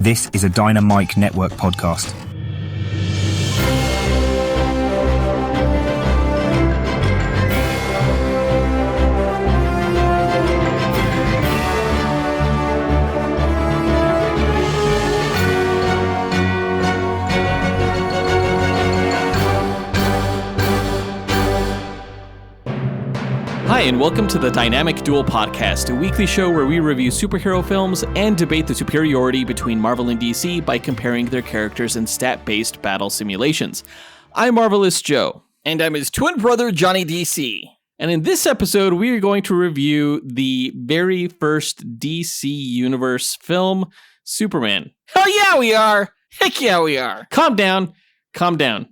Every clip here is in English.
This is a Dynamite Network podcast. Hi, and welcome to the Dynamic Duel Podcast, a weekly show where we review superhero films and debate the superiority between Marvel and DC by comparing their characters in stat-based battle simulations. I'm Marvelous Joe. And I'm his twin brother, Johnny DC. And in this episode, we are going to review the very first DC Universe film, Superman. Hell yeah, we are! Heck yeah, we are! Calm down.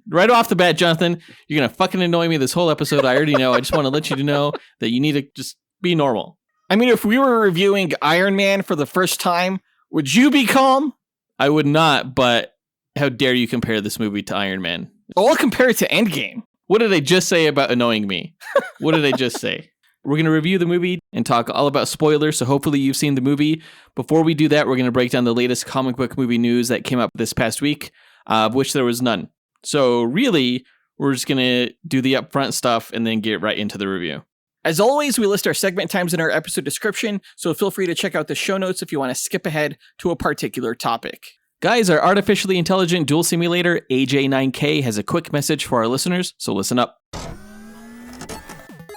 Right off the bat, Jonathan, you're going to fucking annoy me this whole episode. I already know. I just want to let you know that you need to just be normal. I mean, if we were reviewing Iron Man for the first time, would you be calm? I would not, but how dare you compare this movie to Iron Man? Well, I'll compare it to Endgame. What did I just say about annoying me? What did I just say? We're going to review the movie and talk all about spoilers, so hopefully you've seen the movie. Before we do that, we're going to break down the latest comic book movie news that came up this past week. Of which there was none. So really, we're just going to do the upfront stuff and then get right into the review. As always, we list our segment times in our episode description, so feel free to check out the show notes if you want to skip ahead to a particular topic. Guys, our artificially intelligent duel simulator, AJ9K, has a quick message for our listeners, so listen up.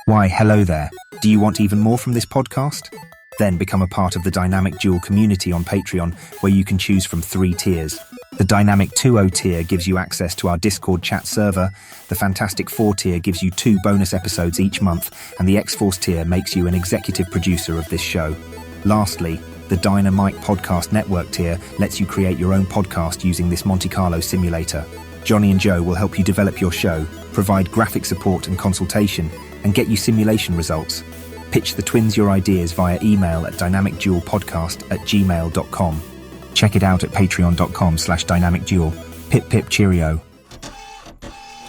Why, hello there. Do you want even more from this podcast? Then become a part of the Dynamic Duel community on Patreon, where you can choose from 3 tiers. The Dynamic 2.0 tier gives you access to our Discord chat server, the Fantastic 4 tier gives you 2 bonus episodes each month, and the X-Force tier makes you an executive producer of this show. Lastly, the Dynamite Podcast Network tier lets you create your own podcast using this Monte Carlo simulator. Johnny and Joe will help you develop your show, provide graphic support and consultation, and get you simulation results. Pitch the twins your ideas via email at dynamicduelpodcast@gmail.com. Check it out at patreon.com/dynamicduel. Pip pip cheerio.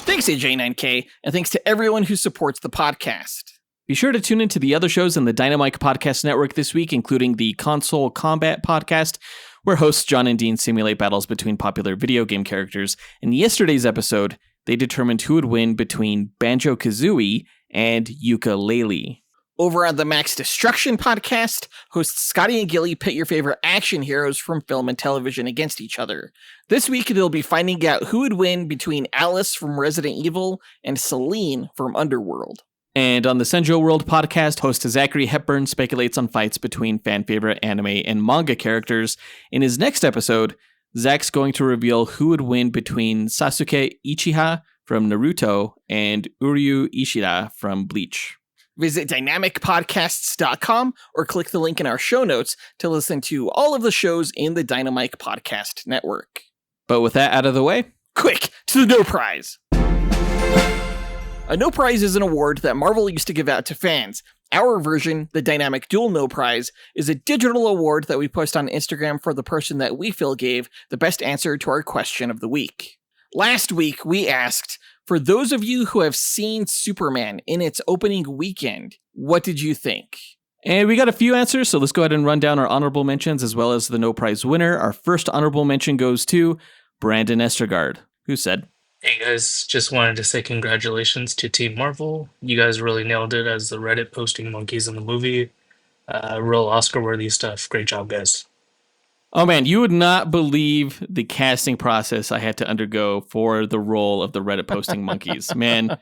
Thanks, AJ9K, and thanks to everyone who supports the podcast. Be sure to tune into the other shows in the Dynamite Podcast Network this week, including the Console Combat Podcast, where hosts John and Dean simulate battles between popular video game characters. In yesterday's episode, they determined who would win between Banjo-Kazooie and Yooka-Laylee. Over on the Max Destruction podcast, hosts Scotty and Gilly pit your favorite action heroes from film and television against each other. This week, they'll be finding out who would win between Alice from Resident Evil and Celine from Underworld. And on the Senjo World podcast, host Zachary Hepburn speculates on fights between fan-favorite anime and manga characters. In his next episode, Zach's going to reveal who would win between Sasuke Uchiha from Naruto and Uryu Ishida from Bleach. Visit dynamicpodcasts.com or click the link in our show notes to listen to all of the shows in the Dynamite Podcast Network. But with that out of the way, quick to the No Prize! A No Prize is an award that Marvel used to give out to fans. Our version, the Dynamic Duel No Prize, is a digital award that we post on Instagram for the person that we feel gave the best answer to our question of the week. Last week, we asked, for those of you who have seen Superman in its opening weekend, what did you think? And we got a few answers, so let's go ahead and run down our honorable mentions as well as the No Prize winner. Our first honorable mention goes to Brandon Estergaard, who said, Hey guys, just wanted to say congratulations to Team Marvel. You guys really nailed it as the Reddit posting monkeys in the movie. Real Oscar-worthy stuff. Great job, guys. Oh man, you would not believe the casting process I had to undergo for the role of the Reddit posting monkeys. Man,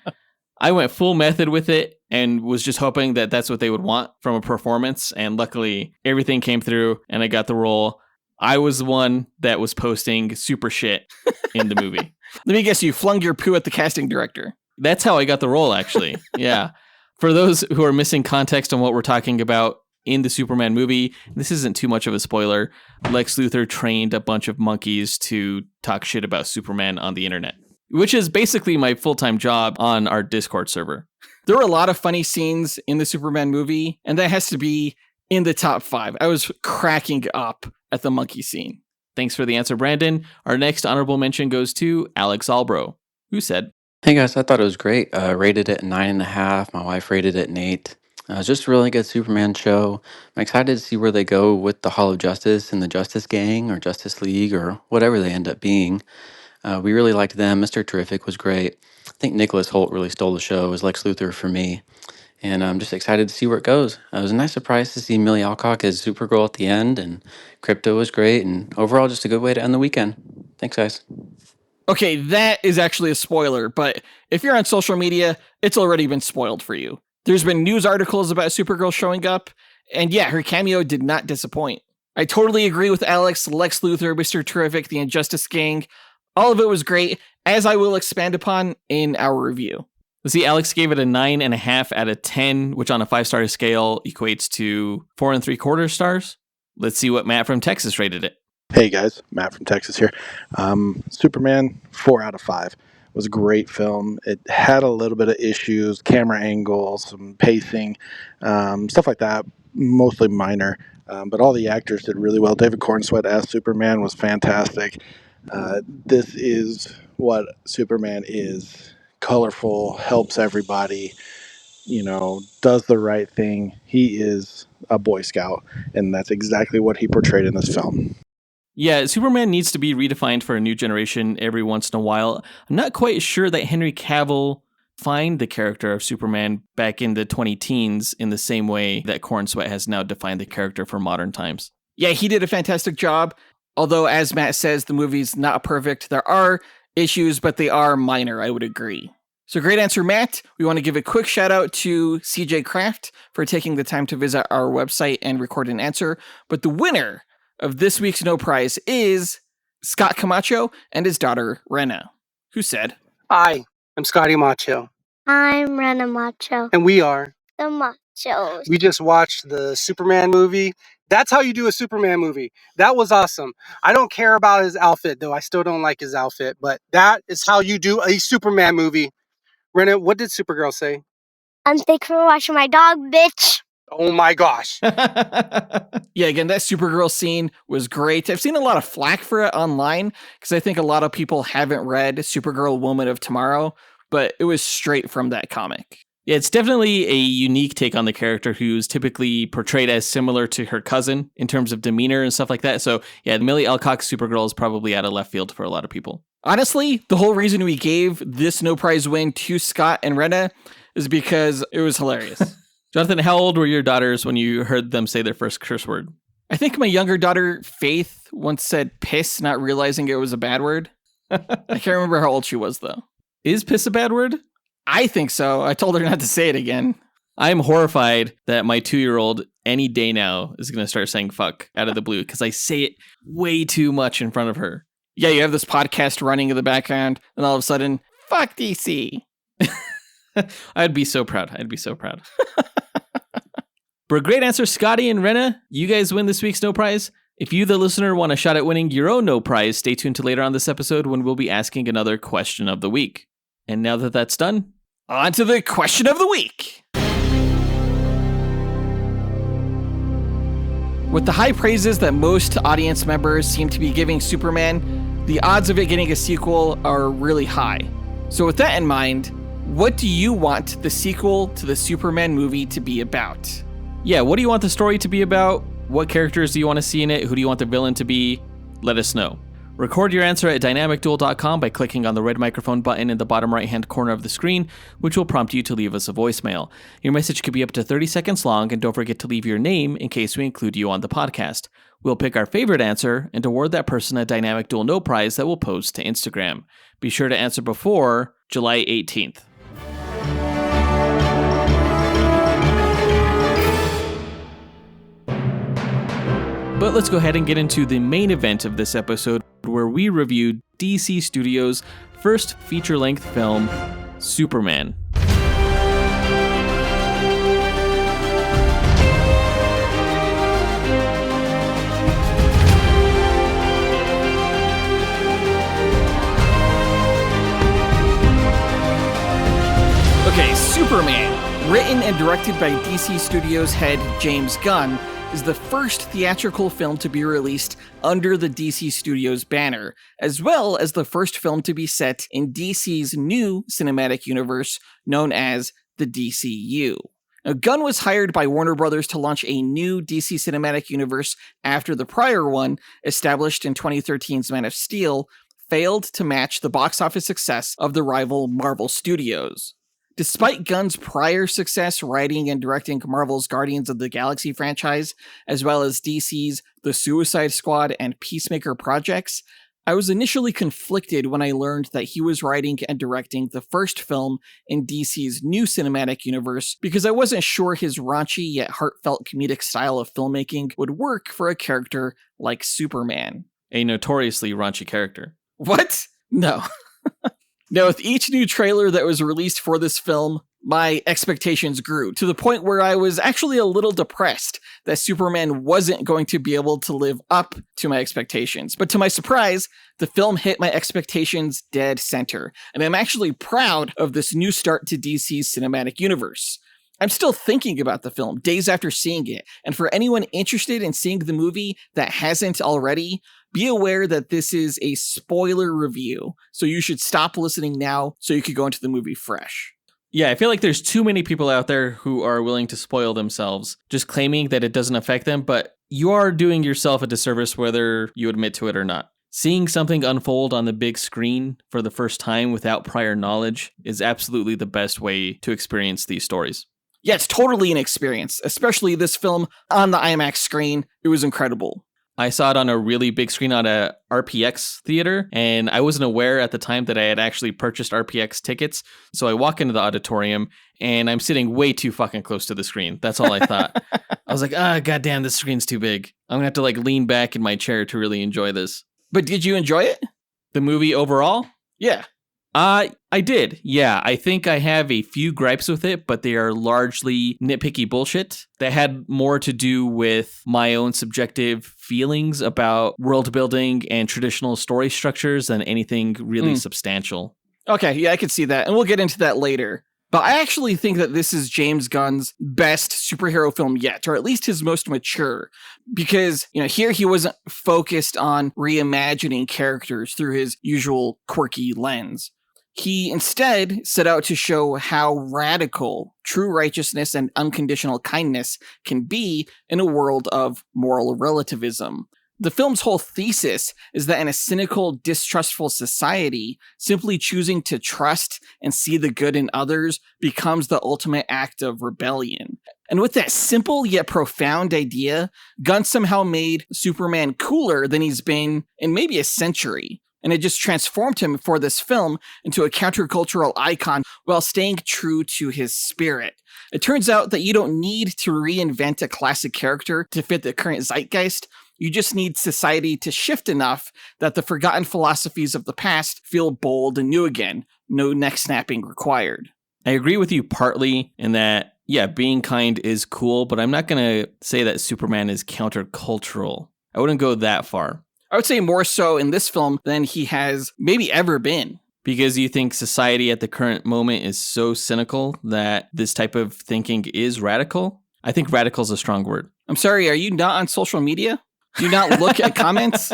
I went full method with it and was just hoping that that's what they would want from a performance. And luckily, everything came through and I got the role. I was the one that was posting super shit in the movie. Let me guess, you flung your poo at the casting director. That's how I got the role, actually. Yeah. For those who are missing context on what we're talking about, in the Superman movie, this isn't too much of a spoiler, Lex Luthor trained a bunch of monkeys to talk shit about Superman on the internet, which is basically my full-time job on our Discord server. There were a lot of funny scenes in the Superman movie, and that has to be in the top 5. I was cracking up at the monkey scene. Thanks for the answer, Brandon. Our next honorable mention goes to Alex Albro, who said, Hey guys, I thought it was great. Rated it 9.5. My wife rated it an 8. Just a really good Superman show. I'm excited to see where they go with the Hall of Justice and the Justice Gang or Justice League or whatever they end up being. We really liked them. Mr. Terrific was great. I think Nicholas Holt really stole the show as Lex Luthor for me. And I'm just excited to see where it goes. It was a nice surprise to see Millie Alcock as Supergirl at the end, and Crypto was great, and overall just a good way to end the weekend. Thanks, guys. Okay, that is actually a spoiler, but if you're on social media, it's already been spoiled for you. There's been news articles about Supergirl showing up, and yeah, her cameo did not disappoint. I totally agree with Alex, Lex Luthor, Mr. Terrific, the Injustice Gang. All of it was great, as I will expand upon in our review. See, Alex gave it a 9.5 out of 10, which on a 5-star scale equates to 4 3/4 stars. Let's see what Matt from Texas rated it. Hey guys, Matt from Texas here. Superman, 4 out of 5. It was a great film. It had a little bit of issues, camera angles, some pacing, stuff like that, mostly minor. But all the actors did really well. David Cornsweet as Superman was fantastic. This is what Superman is. Colorful, helps everybody, does the right thing. He is a Boy Scout, and that's exactly what he portrayed in this film. Yeah, Superman needs to be redefined for a new generation every once in a while. I'm not quite sure that Henry Cavill defined the character of Superman back in the 20-teens in the same way that Cornsweet has now defined the character for modern times. Yeah, he did a fantastic job. Although, as Matt says, the movie's not perfect. There are issues, but they are minor, I would agree. So great answer, Matt. We want to give a quick shout out to CJ Kraft for taking the time to visit our website and record an answer. But the winner of this week's No Prize is Scott Camacho and his daughter, Rena, who said, Hi, I'm Scotty Macho. I'm Rena Macho. And we are The Machos. We just watched the Superman movie. That's how you do a Superman movie. That was awesome. I don't care about his outfit, though. I still don't like his outfit. But that is how you do a Superman movie. Rena, what did Supergirl say? Thanks for watching my dog, bitch. Oh my gosh. Yeah, again, that Supergirl scene was great. I've seen a lot of flack for it online because I think a lot of people haven't read Supergirl Woman of Tomorrow, but it was straight from that comic. Yeah, it's definitely a unique take on the character who's typically portrayed as similar to her cousin in terms of demeanor and stuff like that. So yeah, Millie Alcock's Supergirl is probably out of left field for a lot of people. Honestly, the whole reason we gave this No Prize win to Scott and Rena is because it was hilarious. Jonathan, how old were your daughters when you heard them say their first curse word? I think my younger daughter, Faith, once said piss, not realizing it was a bad word. I can't remember how old she was, though. Is piss a bad word? I think so. I told her not to say it again. I'm horrified that my 2-year-old any day now is going to start saying fuck out of the blue because I say it way too much in front of her. Yeah, you have this podcast running in the background, and all of a sudden, fuck DC. I'd be so proud. For a great answer, Scotty and Rena, you guys win this week's No Prize. If you, the listener, want a shot at winning your own No Prize, stay tuned to later on this episode when we'll be asking another question of the week. And now that that's done, on to the question of the week. With the high praises that most audience members seem to be giving Superman, the odds of it getting a sequel are really high. So with that in mind, what do you want the sequel to the Superman movie to be about? Yeah, what do you want the story to be about? What characters do you want to see in it? Who do you want the villain to be? Let us know. Record your answer at dynamicduel.com by clicking on the red microphone button in the bottom right-hand corner of the screen, which will prompt you to leave us a voicemail. Your message could be up to 30 seconds long, and don't forget to leave your name in case we include you on the podcast. We'll pick our favorite answer and award that person a Dynamic Duel No Prize that we'll post to Instagram. Be sure to answer before July 18th. But let's go ahead and get into the main event of this episode, where we review DC Studios' first feature-length film, Superman. Okay, Superman, written and directed by DC Studios head James Gunn, is the first theatrical film to be released under the DC Studios banner, as well as the first film to be set in DC's new cinematic universe known as the DCU. Now, Gunn was hired by Warner Brothers to launch a new DC cinematic universe after the prior one, established in 2013's Man of Steel, failed to match the box office success of the rival Marvel Studios. Despite Gunn's prior success writing and directing Marvel's Guardians of the Galaxy franchise, as well as DC's The Suicide Squad and Peacemaker projects, I was initially conflicted when I learned that he was writing and directing the first film in DC's new cinematic universe because I wasn't sure his raunchy yet heartfelt comedic style of filmmaking would work for a character like Superman. A notoriously raunchy character. What? No. Now, with each new trailer that was released for this film, my expectations grew to the point where I was actually a little depressed that Superman wasn't going to be able to live up to my expectations. But to my surprise, the film hit my expectations dead center, and I'm actually proud of this new start to DC's cinematic universe. I'm still thinking about the film days after seeing it, and for anyone interested in seeing the movie that hasn't already, be aware that this is a spoiler review, so you should stop listening now so you could go into the movie fresh. Yeah, I feel like there's too many people out there who are willing to spoil themselves, just claiming that it doesn't affect them, but you are doing yourself a disservice whether you admit to it or not. Seeing something unfold on the big screen for the first time without prior knowledge is absolutely the best way to experience these stories. Yeah, it's totally an experience, especially this film on the IMAX screen. It was incredible. I saw it on a really big screen on a RPX theater, and I wasn't aware at the time that I had actually purchased RPX tickets. So I walk into the auditorium, and I'm sitting way too fucking close to the screen. That's all I thought. I was like, goddamn, this screen's too big. I'm gonna have to lean back in my chair to really enjoy this. But did you enjoy it? The movie overall? Yeah. I did. Yeah, I think I have a few gripes with it, but they are largely nitpicky bullshit that had more to do with my own subjective feelings about world building and traditional story structures than anything really substantial. Okay, yeah, I could see that, and we'll get into that later. But I actually think that this is James Gunn's best superhero film yet, or at least his most mature. Because, here he wasn't focused on reimagining characters through his usual quirky lens. He instead set out to show how radical true righteousness and unconditional kindness can be in a world of moral relativism. The film's whole thesis is that in a cynical, distrustful society, simply choosing to trust and see the good in others becomes the ultimate act of rebellion. And with that simple yet profound idea, Gunn somehow made Superman cooler than he's been in maybe a century. And it just transformed him for this film into a countercultural icon while staying true to his spirit. It turns out that you don't need to reinvent a classic character to fit the current zeitgeist. You just need society to shift enough that the forgotten philosophies of the past feel bold and new again. No neck snapping required. I agree with you partly in that, yeah, being kind is cool, but I'm not going to say that Superman is countercultural. I wouldn't go that far. I would say more so in this film than he has maybe ever been. Because you think society at the current moment is so cynical that this type of thinking is radical? I think radical is a strong word. I'm sorry, are you not on social media? Do you not look at comments?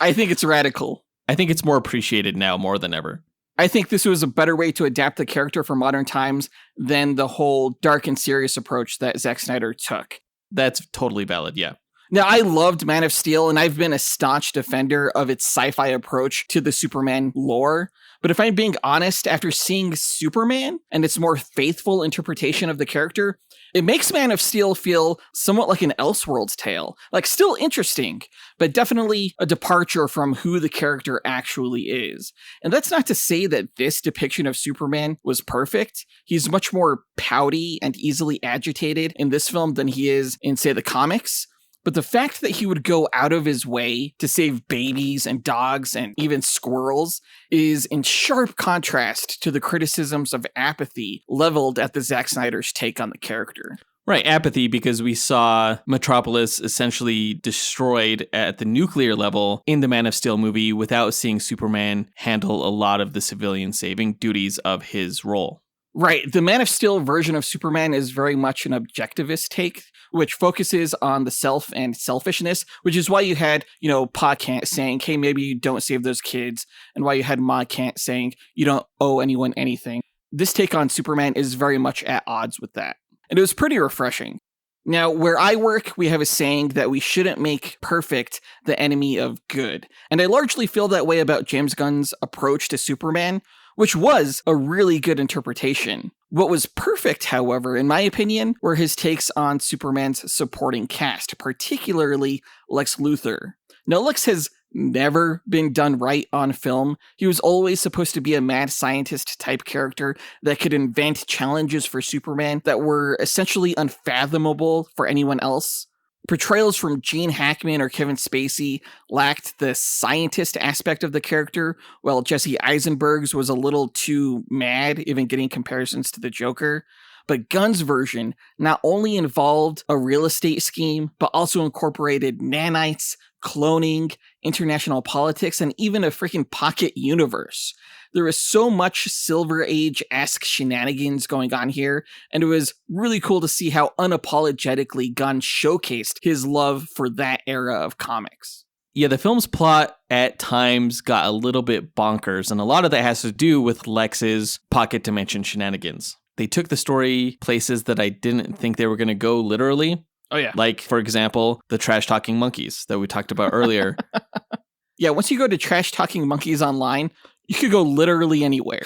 I think it's radical. I think it's more appreciated now more than ever. I think this was a better way to adapt the character for modern times than the whole dark and serious approach that Zack Snyder took. That's totally valid, yeah. Now, I loved Man of Steel, and I've been a staunch defender of its sci-fi approach to the Superman lore. But if I'm being honest, after seeing Superman and its more faithful interpretation of the character, it makes Man of Steel feel somewhat like an Elseworlds tale. Still interesting, but definitely a departure from who the character actually is. And that's not to say that this depiction of Superman was perfect. He's much more pouty and easily agitated in this film than he is in, say, the comics. But the fact that he would go out of his way to save babies and dogs and even squirrels is in sharp contrast to the criticisms of apathy leveled at the Zack Snyder's take on the character. Right, apathy, because we saw Metropolis essentially destroyed at the nuclear level in the Man of Steel movie without seeing Superman handle a lot of the civilian saving duties of his role. Right. The Man of Steel version of Superman is very much an objectivist take, which focuses on the self and selfishness, which is why you had, Pa Kent saying, hey, maybe you don't save those kids, and why you had Ma Kent saying, you don't owe anyone anything. This take on Superman is very much at odds with that. and it was pretty refreshing. Now, where I work, we have a saying that we shouldn't make perfect the enemy of good. And I largely feel that way about James Gunn's approach to Superman, which was a really good interpretation. What was perfect, however, in my opinion, were his takes on Superman's supporting cast, particularly Lex Luthor. Now, Lex has never been done right on film. He was always supposed to be a mad scientist type character that could invent challenges for Superman that were essentially unfathomable for anyone else. Portrayals from Gene Hackman or Kevin Spacey lacked the scientist aspect of the character, while Jesse Eisenberg's was a little too mad, even getting comparisons to the Joker. But Gunn's version not only involved a real estate scheme, but also incorporated nanites, cloning, international politics, and even a freaking pocket universe. There was so much Silver Age-esque shenanigans going on here, and it was really cool to see how unapologetically Gunn showcased his love for that era of comics. Yeah, the film's plot at times got a little bit bonkers, and a lot of that has to do with Lex's pocket dimension shenanigans. They took the story places that I didn't think they were going to go literally. Oh, yeah. Like, for example, the trash-talking monkeys that we talked about earlier. Yeah, once you go to Trash Talking Monkeys online, you could go literally anywhere.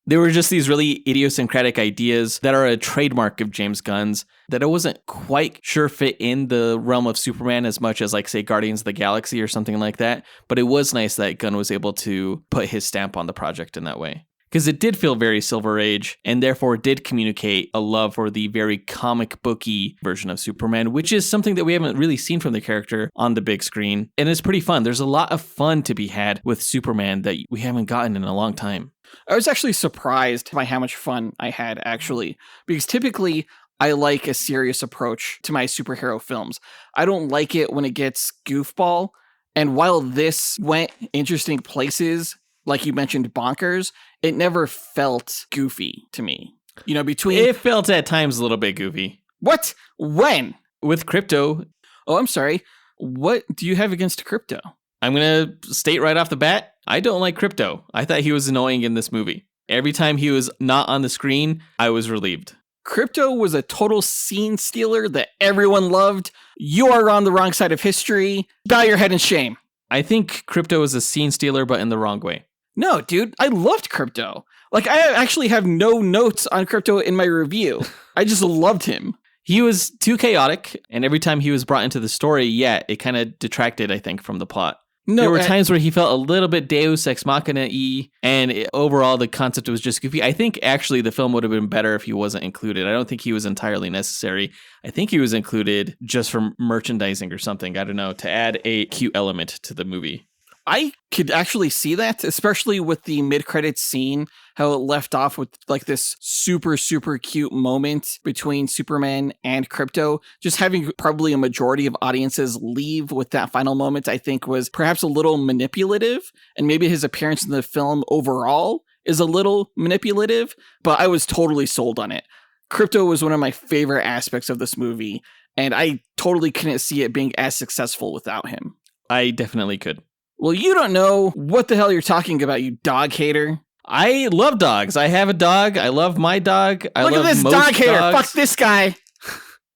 There were just these really idiosyncratic ideas that are a trademark of James Gunn's that I wasn't quite sure fit in the realm of Superman as much as, like, say, Guardians of the Galaxy or something like that. But it was nice that Gunn was able to put his stamp on the project in that way. Because it did feel very Silver Age, and therefore did communicate a love for the very comic booky version of Superman, which is something that we haven't really seen from the character on the big screen. And it's pretty fun. There's a lot of fun to be had with Superman that we haven't gotten in a long time. I was actually surprised by how much fun I had, actually, because typically I like a serious approach to my superhero films. I don't like it when it gets goofball. And while this went interesting places, like you mentioned, bonkers, it never felt goofy to me. You know, It felt at times a little bit goofy. What? When? With Crypto. Oh, I'm sorry. What do you have against Crypto? I'm going to state right off the bat, I don't like Crypto. I thought he was annoying in this movie. Every time he was not on the screen, I was relieved. Crypto was a total scene stealer that everyone loved. You are on the wrong side of history. Bow your head in shame. I think Crypto is a scene stealer, but in the wrong way. No, dude, I loved Crypto. Like, I actually have no notes on Crypto in my review. I just loved him. He was too chaotic, and every time he was brought into the story, it kind of detracted, I think, from the plot. No, there were times where he felt a little bit Deus Ex Machina-y, and overall the concept was just goofy. I think actually the film would have been better if he wasn't included. I don't think he was entirely necessary. I think he was included just for merchandising or something. I don't know, to add a cute element to the movie. I could actually see that, especially with the mid-credits scene, how it left off with like this super, super cute moment between Superman and Crypto. Just having probably a majority of audiences leave with that final moment, I think was perhaps a little manipulative, and maybe his appearance in the film overall is a little manipulative, but I was totally sold on it. Crypto was one of my favorite aspects of this movie, and I totally couldn't see it being as successful without him. I definitely could. Well, you don't know what the hell you're talking about, you dog hater. I love dogs. I have a dog. I love my dog. Look at this dog hater. Fuck this guy.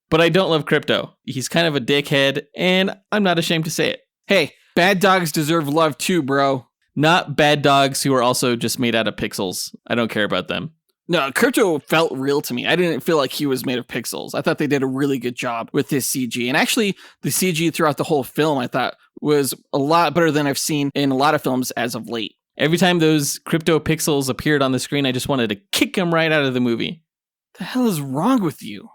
But I don't love Crypto. He's kind of a dickhead, and I'm not ashamed to say it. Hey, bad dogs deserve love too, bro. Not bad dogs who are also just made out of pixels. I don't care about them. No, Crypto felt real to me. I didn't feel like he was made of pixels. I thought they did a really good job with his CG. And actually, the CG throughout the whole film, I thought, was a lot better than I've seen in a lot of films as of late. Every time those Crypto pixels appeared on the screen, I just wanted to kick them right out of the movie. The hell is wrong with you?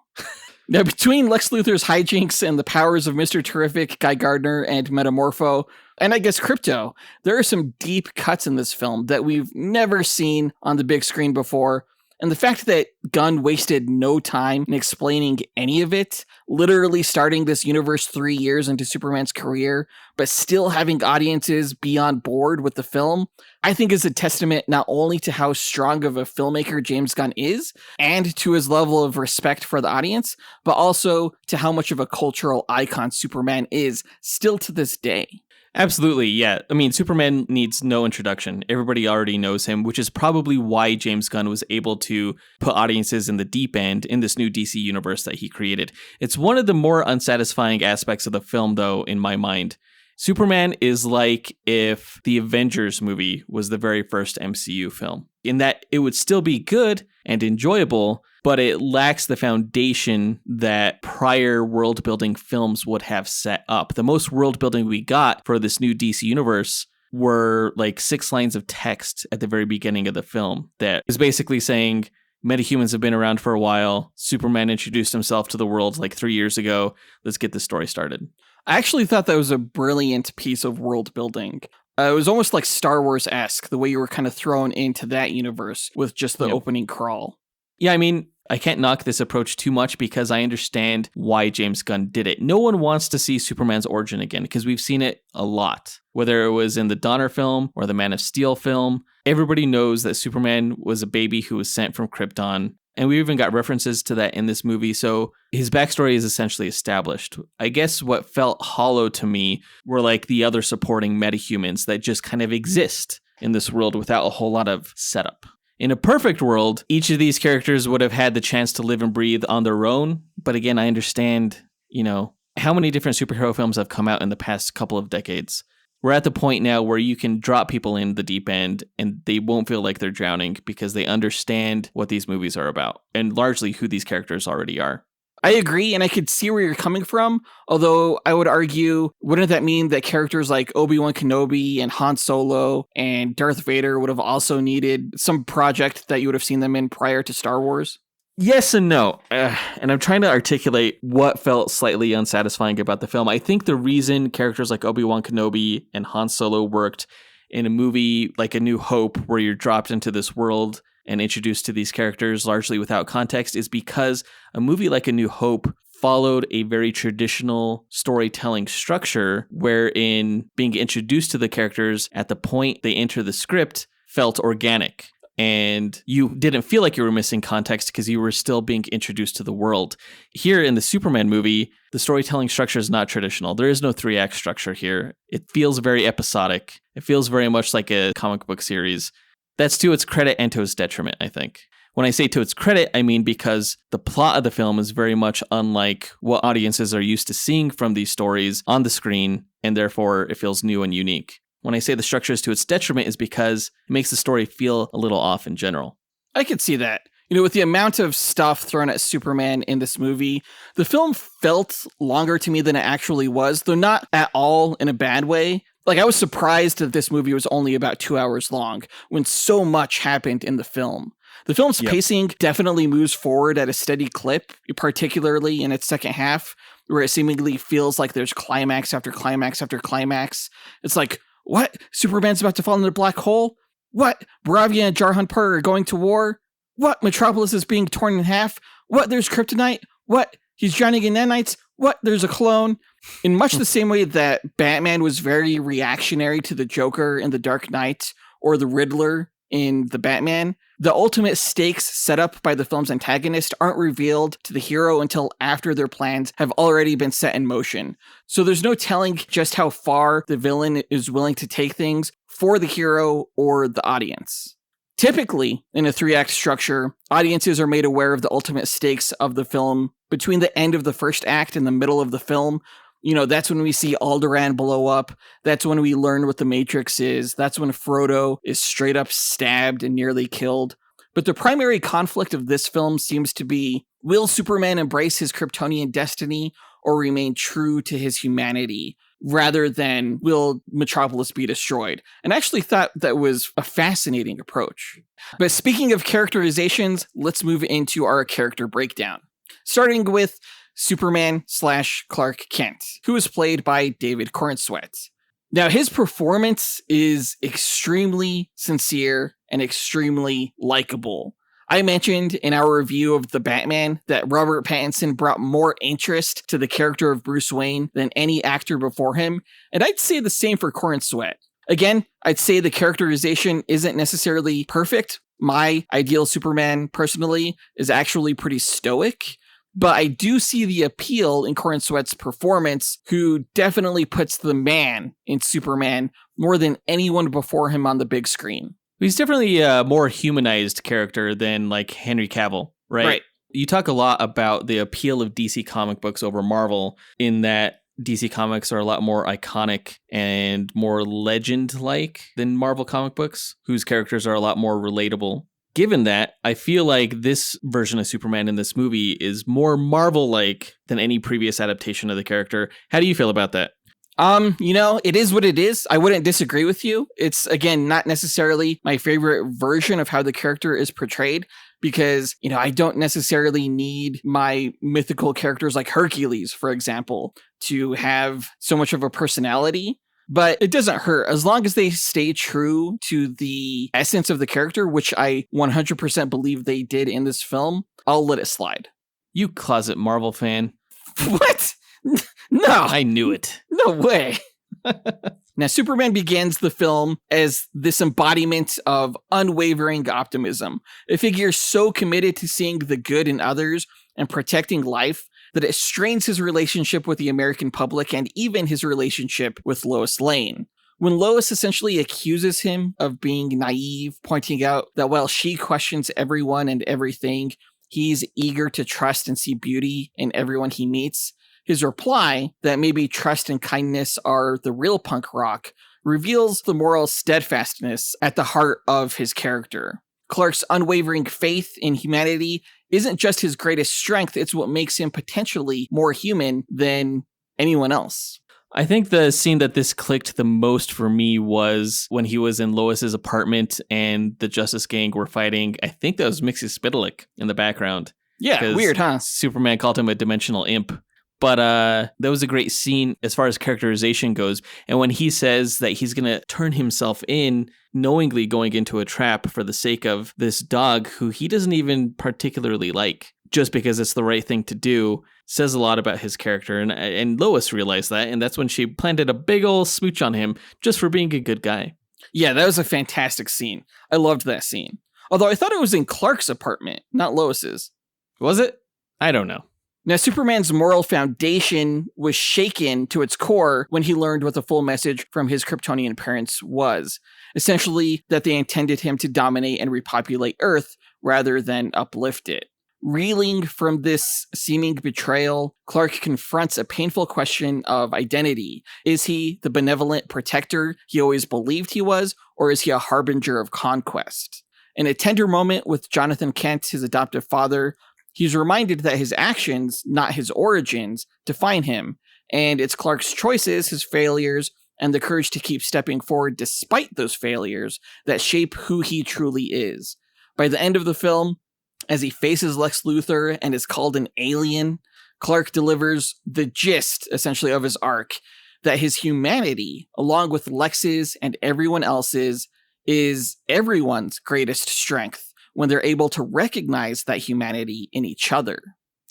Now, between Lex Luthor's hijinks and the powers of Mr. Terrific, Guy Gardner, and Metamorpho, and I guess Crypto, there are some deep cuts in this film that we've never seen on the big screen before. And the fact that Gunn wasted no time in explaining any of it, literally starting this universe 3 years into Superman's career, but still having audiences be on board with the film, I think is a testament not only to how strong of a filmmaker James Gunn is, and to his level of respect for the audience, but also to how much of a cultural icon Superman is still to this day. Absolutely, yeah. I mean, Superman needs no introduction. Everybody already knows him, which is probably why James Gunn was able to put audiences in the deep end in this new DC universe that he created. It's one of the more unsatisfying aspects of the film, though, in my mind. Superman is like if the Avengers movie was the very first MCU film, in that it would still be good and enjoyable, but it lacks the foundation that prior world-building films would have set up. The most world-building we got for this new DC universe were like 6 lines of text at the very beginning of the film that is basically saying, metahumans have been around for a while. Superman introduced himself to the world like 3 years ago. Let's get this story started. I actually thought that was a brilliant piece of world building. It was almost like Star Wars-esque, the way you were kind of thrown into that universe with just the opening crawl. Yeah, I mean, I can't knock this approach too much because I understand why James Gunn did it. No one wants to see Superman's origin again because we've seen it a lot. Whether it was in the Donner film or the Man of Steel film, everybody knows that Superman was a baby who was sent from Krypton. And we even got references to that in this movie, so his backstory is essentially established. I guess what felt hollow to me were like the other supporting metahumans that just kind of exist in this world without a whole lot of setup. In a perfect world, each of these characters would have had the chance to live and breathe on their own, but again, I understand, how many different superhero films have come out in the past couple of decades. We're at the point now where you can drop people in the deep end and they won't feel like they're drowning because they understand what these movies are about and largely who these characters already are. I agree, and I could see where you're coming from, although I would argue, wouldn't that mean that characters like Obi-Wan Kenobi and Han Solo and Darth Vader would have also needed some project that you would have seen them in prior to Star Wars? Yes and no. And I'm trying to articulate what felt slightly unsatisfying about the film. I think the reason characters like Obi-Wan Kenobi and Han Solo worked in a movie like A New Hope, where you're dropped into this world and introduced to these characters largely without context, is because a movie like A New Hope followed a very traditional storytelling structure wherein being introduced to the characters at the point they enter the script felt organic. And you didn't feel like you were missing context because you were still being introduced to the world. Here in the Superman movie, the storytelling structure is not traditional. There is no 3-act structure here. It feels very episodic. It feels very much like a comic book series. That's to its credit and to its detriment, I think. When I say to its credit, I mean because the plot of the film is very much unlike what audiences are used to seeing from these stories on the screen, and therefore it feels new and unique. When I say the structure is to its detriment is because it makes the story feel a little off in general. I could see that. With the amount of stuff thrown at Superman in this movie, the film felt longer to me than it actually was, though not at all in a bad way. Like, I was surprised that this movie was only about 2 hours long when so much happened in the film. The film's pacing definitely moves forward at a steady clip, particularly in its second half, where it seemingly feels like there's climax after climax after climax. It's like, what? Superman's about to fall into a black hole? What? Baravia and Jarhanpur are going to war? What? Metropolis is being torn in half? What? There's kryptonite? What? He's drowning in nanites? What? There's a clone? In much the same way that Batman was very reactionary to the Joker in The Dark Knight or the Riddler in The Batman, the ultimate stakes set up by the film's antagonist aren't revealed to the hero until after their plans have already been set in motion. So there's no telling just how far the villain is willing to take things for the hero or the audience. Typically, in a 3-act structure, audiences are made aware of the ultimate stakes of the film between the end of the first act and the middle of the film. That's when we see Alderaan blow up. That's when we learn what the Matrix is. That's when Frodo is straight up stabbed and nearly killed. But the primary conflict of this film seems to be, will Superman embrace his Kryptonian destiny or remain true to his humanity, rather than will Metropolis be destroyed? And I actually thought that was a fascinating approach. But speaking of characterizations, let's move into our character breakdown. Starting with Superman/Clark Kent, who is played by David Cornsweet. Now, his performance is extremely sincere and extremely likable. I mentioned in our review of The Batman that Robert Pattinson brought more interest to the character of Bruce Wayne than any actor before him, and I'd say the same for Cornsweet. Again, I'd say the characterization isn't necessarily perfect. My ideal Superman, personally, is actually pretty stoic. But I do see the appeal in Corn Sweat's performance, who definitely puts the man in Superman more than anyone before him on the big screen. He's definitely a more humanized character than like Henry Cavill, right? You talk a lot about the appeal of DC comic books over Marvel in that DC comics are a lot more iconic and more legend-like than Marvel comic books, whose characters are a lot more relatable. Given that, I feel like this version of Superman in this movie is more Marvel-like than any previous adaptation of the character. How do you feel about that? It is what it is. I wouldn't disagree with you. It's, again, not necessarily my favorite version of how the character is portrayed because, I don't necessarily need my mythical characters like Hercules, for example, to have so much of a personality. But it doesn't hurt. As long as they stay true to the essence of the character, which I 100% believe they did in this film, I'll let it slide. You closet Marvel fan. What? No. I knew it. No way. Now, Superman begins the film as this embodiment of unwavering optimism, a figure so committed to seeing the good in others and protecting life that it strains his relationship with the American public and even his relationship with Lois Lane. When Lois essentially accuses him of being naive, pointing out that while she questions everyone and everything, he's eager to trust and see beauty in everyone he meets, his reply, that maybe trust and kindness are the real punk rock, reveals the moral steadfastness at the heart of his character. Clark's unwavering faith in humanity isn't just his greatest strength, it's what makes him potentially more human than anyone else. I think the scene that this clicked the most for me was when he was in Lois's apartment and the Justice Gang were fighting. I think that was Mixie Spitalik in the background. Yeah, weird, huh? Superman called him a dimensional imp. But that was a great scene as far as characterization goes. And when he says that he's going to turn himself in, knowingly going into a trap for the sake of this dog who he doesn't even particularly like, just because it's the right thing to do, says a lot about his character. And Lois realized that, and that's when she planted a big ol' smooch on him just for being a good guy. Yeah, that was a fantastic scene. I loved that scene. Although I thought it was in Clark's apartment, not Lois's. Was it? I don't know. Now, Superman's moral foundation was shaken to its core when he learned what the full message from his Kryptonian parents was. Essentially, that they intended him to dominate and repopulate Earth rather than uplift it. Reeling from this seeming betrayal, Clark confronts a painful question of identity. Is he the benevolent protector he always believed he was, or is he a harbinger of conquest? In a tender moment with Jonathan Kent, his adoptive father, he's reminded that his actions, not his origins, define him, and it's Clark's choices, his failures, and the courage to keep stepping forward despite those failures that shape who he truly is. By the end of the film, as he faces Lex Luthor and is called an alien, Clark delivers the gist, essentially, of his arc, that his humanity, along with Lex's and everyone else's, is everyone's greatest strength when they're able to recognize that humanity in each other.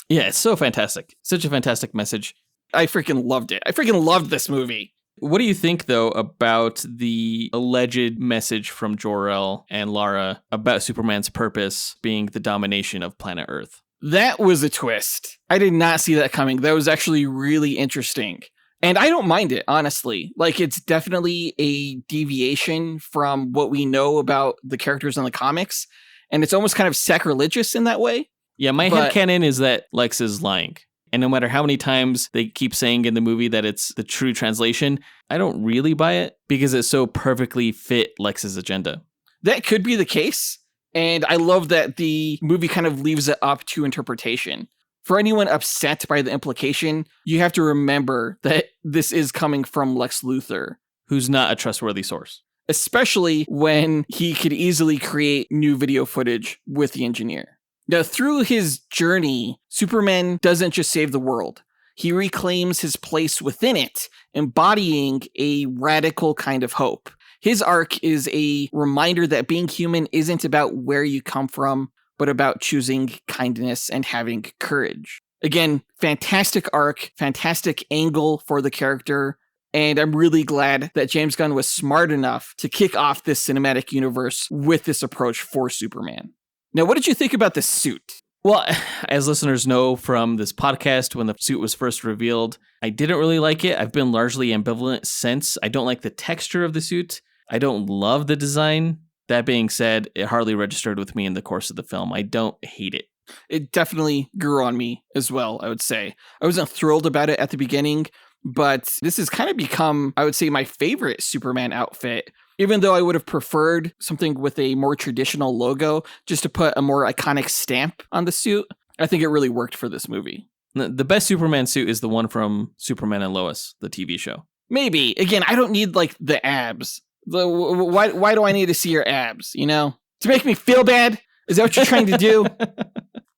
Yeah, it's so fantastic. Such a fantastic message. I freaking loved it. I freaking loved this movie. What do you think, though, about the alleged message from Jor-El and Lara about Superman's purpose being the domination of planet Earth? That was a twist. I did not see that coming. That was actually really interesting. And I don't mind it, honestly. Like, it's definitely a deviation from what we know about the characters in the comics. And it's almost kind of sacrilegious in that way. Yeah, my headcanon is that Lex is lying. And no matter how many times they keep saying in the movie that it's the true translation, I don't really buy it because it so perfectly fit Lex's agenda. That could be the case. And I love that the movie kind of leaves it up to interpretation. For anyone upset by the implication, you have to remember that this is coming from Lex Luthor, who's not a trustworthy source. Especially when he could easily create new video footage with the engineer. Now, through his journey, Superman doesn't just save the world. He reclaims his place within it, embodying a radical kind of hope. His arc is a reminder that being human isn't about where you come from, but about choosing kindness and having courage. Again, fantastic arc, fantastic angle for the character, and I'm really glad that James Gunn was smart enough to kick off this cinematic universe with this approach for Superman. Now, what did you think about the suit? Well, as listeners know from this podcast, when the suit was first revealed, I didn't really like it. I've been largely ambivalent since. I don't like the texture of the suit. I don't love the design. That being said, it hardly registered with me in the course of the film. I don't hate it. It definitely grew on me as well, I would say. I wasn't thrilled about it at the beginning, but this has kind of become, I would say, my favorite Superman outfit. Even though I would have preferred something with a more traditional logo, just to put a more iconic stamp on the suit, I think it really worked for this movie. The best Superman suit is the one from Superman and Lois, the TV show. Maybe. Again, I don't need, like, the abs. Why do I need to see your abs, you know? To make me feel bad? Is that what you're trying to do?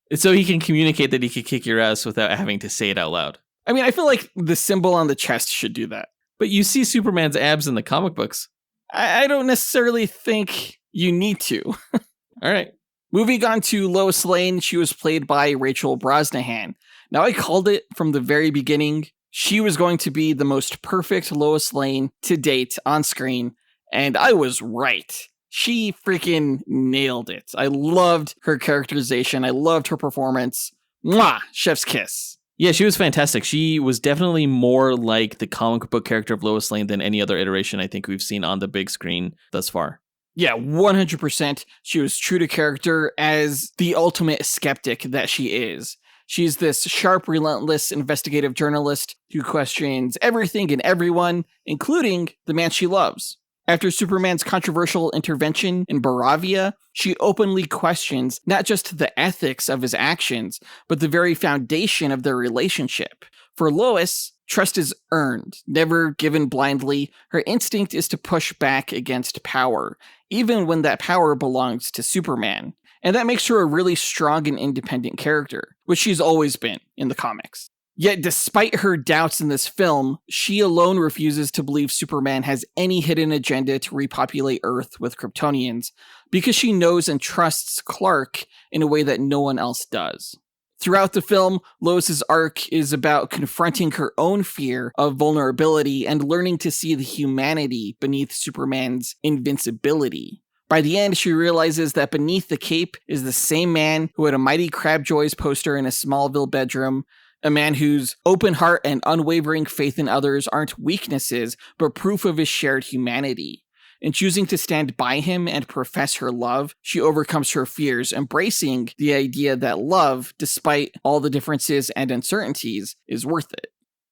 It's so he can communicate that he can kick your ass without having to say it out loud. I mean, I feel like the symbol on the chest should do that. But you see Superman's abs in the comic books. I don't necessarily think you need to. All right. Moving on to Lois Lane, she was played by Rachel Brosnahan. Now, I called it from the very beginning. She was going to be the most perfect Lois Lane to date on screen, and I was right. She freaking nailed it. I loved her characterization. I loved her performance. Mwah! Chef's kiss. Yeah, she was fantastic. She was definitely more like the comic book character of Lois Lane than any other iteration I think we've seen on the big screen thus far. Yeah, 100%. She was true to character as the ultimate skeptic that she is. She's this sharp, relentless, investigative journalist who questions everything and everyone, including the man she loves. After Superman's controversial intervention in Baravia, she openly questions not just the ethics of his actions, but the very foundation of their relationship. For Lois, trust is earned, never given blindly. Her instinct is to push back against power, even when that power belongs to Superman. And that makes her a really strong and independent character, which she's always been in the comics. Yet despite her doubts in this film, she alone refuses to believe Superman has any hidden agenda to repopulate Earth with Kryptonians, because she knows and trusts Clark in a way that no one else does. Throughout the film, Lois's arc is about confronting her own fear of vulnerability and learning to see the humanity beneath Superman's invincibility. By the end, she realizes that beneath the cape is the same man who had a Mighty Crabjoys poster in a Smallville bedroom, a man whose open heart and unwavering faith in others aren't weaknesses, but proof of his shared humanity. In choosing to stand by him and profess her love, she overcomes her fears, embracing the idea that love, despite all the differences and uncertainties, is worth it.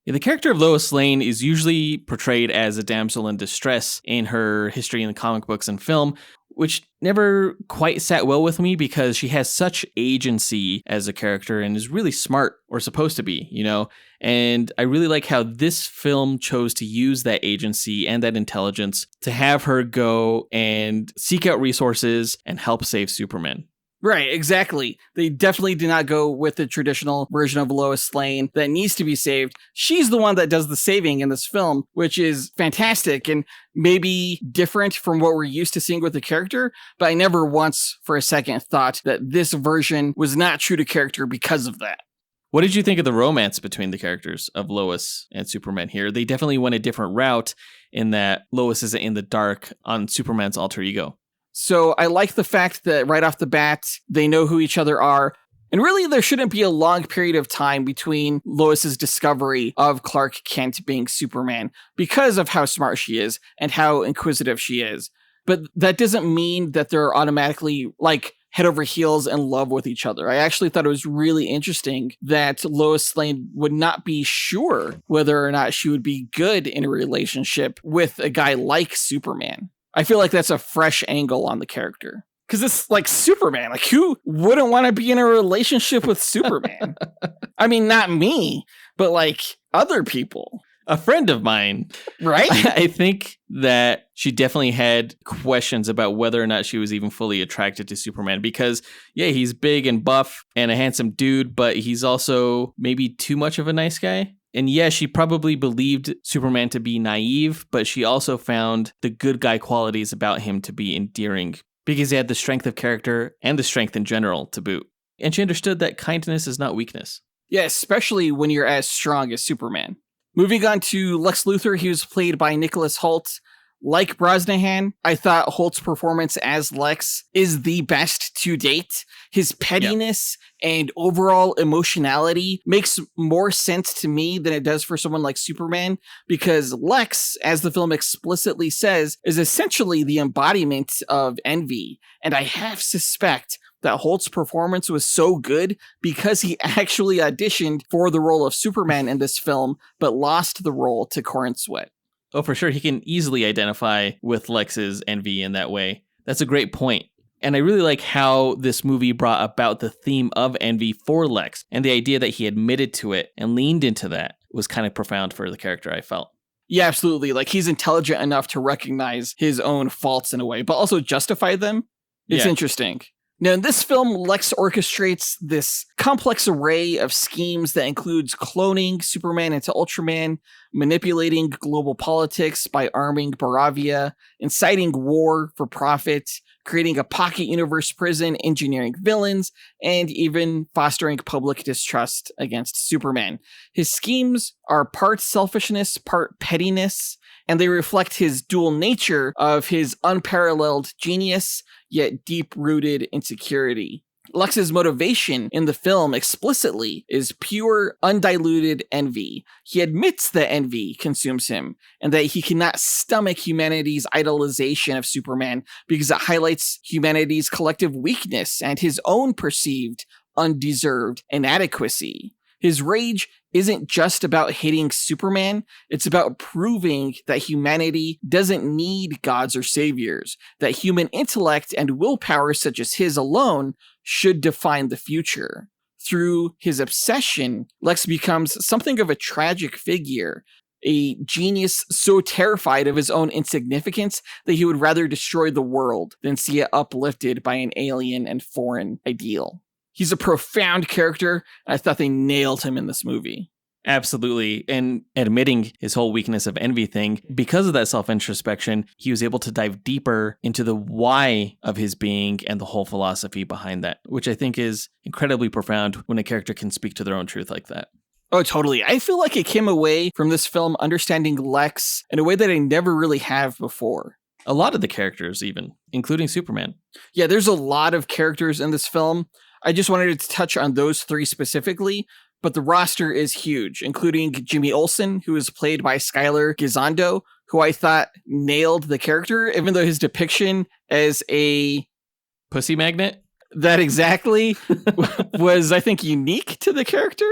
Yeah, the character of Lois Lane is usually portrayed as a damsel in distress in her history in the comic books and film, which never quite sat well with me because she has such agency as a character and is really smart, or supposed to be, you know? And I really like how this film chose to use that agency and that intelligence to have her go and seek out resources and help save Superman. Right, exactly. They definitely did not go with the traditional version of Lois Lane that needs to be saved. She's the one that does the saving in this film, which is fantastic and maybe different from what we're used to seeing with the character, but I never once for a second thought that this version was not true to character because of that. What did you think of the romance between the characters of Lois and Superman here? They definitely went a different route in that Lois isn't in the dark on Superman's alter ego. So I like the fact that right off the bat, they know who each other are. And really, there shouldn't be a long period of time between Lois's discovery of Clark Kent being Superman because of how smart she is and how inquisitive she is. But that doesn't mean that they're automatically like head over heels in love with each other. I actually thought it was really interesting that Lois Lane would not be sure whether or not she would be good in a relationship with a guy like Superman. I feel like that's a fresh angle on the character. Because it's like Superman. Like, who wouldn't want to be in a relationship with Superman? I mean, not me, but like other people. A friend of mine. Right? I think that she definitely had questions about whether or not she was even fully attracted to Superman. Because, yeah, he's big and buff and a handsome dude, but he's also maybe too much of a nice guy. And yeah, she probably believed Superman to be naive, but she also found the good guy qualities about him to be endearing because he had the strength of character and the strength in general to boot. And she understood that kindness is not weakness. Yeah, especially when you're as strong as Superman. Moving on to Lex Luthor, he was played by Nicholas Hoult. Like Brosnahan, I thought Holt's performance as Lex is the best to date. His pettiness and overall emotionality makes more sense to me than it does for someone like Superman, because Lex, as the film explicitly says, is essentially the embodiment of envy. And I half suspect that Holt's performance was so good because he actually auditioned for the role of Superman in this film, but lost the role to Corrin Sweat. Oh, for sure. He can easily identify with Lex's envy in that way. That's a great point. And I really like how this movie brought about the theme of envy for Lex, and the idea that he admitted to it and leaned into that was kind of profound for the character, I felt. Yeah, absolutely. Like, he's intelligent enough to recognize his own faults in a way, but also justify them. It's interesting. Now, in this film, Lex orchestrates this complex array of schemes that includes cloning Superman into Ultraman, manipulating global politics by arming Baravia, inciting war for profit, creating a pocket universe prison, engineering villains, and even fostering public distrust against Superman. His schemes are part selfishness, part pettiness, and they reflect his dual nature of his unparalleled genius, yet deep-rooted insecurity. Lex's motivation in the film explicitly is pure, undiluted envy. He admits that envy consumes him, and that he cannot stomach humanity's idolization of Superman because it highlights humanity's collective weakness and his own perceived undeserved inadequacy. His rage isn't just about hating Superman, it's about proving that humanity doesn't need gods or saviors, that human intellect and willpower such as his alone should define the future. Through his obsession, Lex becomes something of a tragic figure, a genius so terrified of his own insignificance that he would rather destroy the world than see it uplifted by an alien and foreign ideal. He's a profound character, and I thought they nailed him in this movie. Absolutely. And admitting his whole weakness of envy thing, because of that self-introspection, he was able to dive deeper into the why of his being and the whole philosophy behind that, which I think is incredibly profound when a character can speak to their own truth like that. Oh, totally. I feel like I came away from this film understanding Lex in a way that I never really have before. A lot of the characters even, including Superman. Yeah, there's a lot of characters in this film. I just wanted to touch on those three specifically, but the roster is huge, including Jimmy Olsen, who is played by Skylar Gisondo, who I thought nailed the character, even though his depiction as a pussy magnet, that exactly was, I think, unique to the character,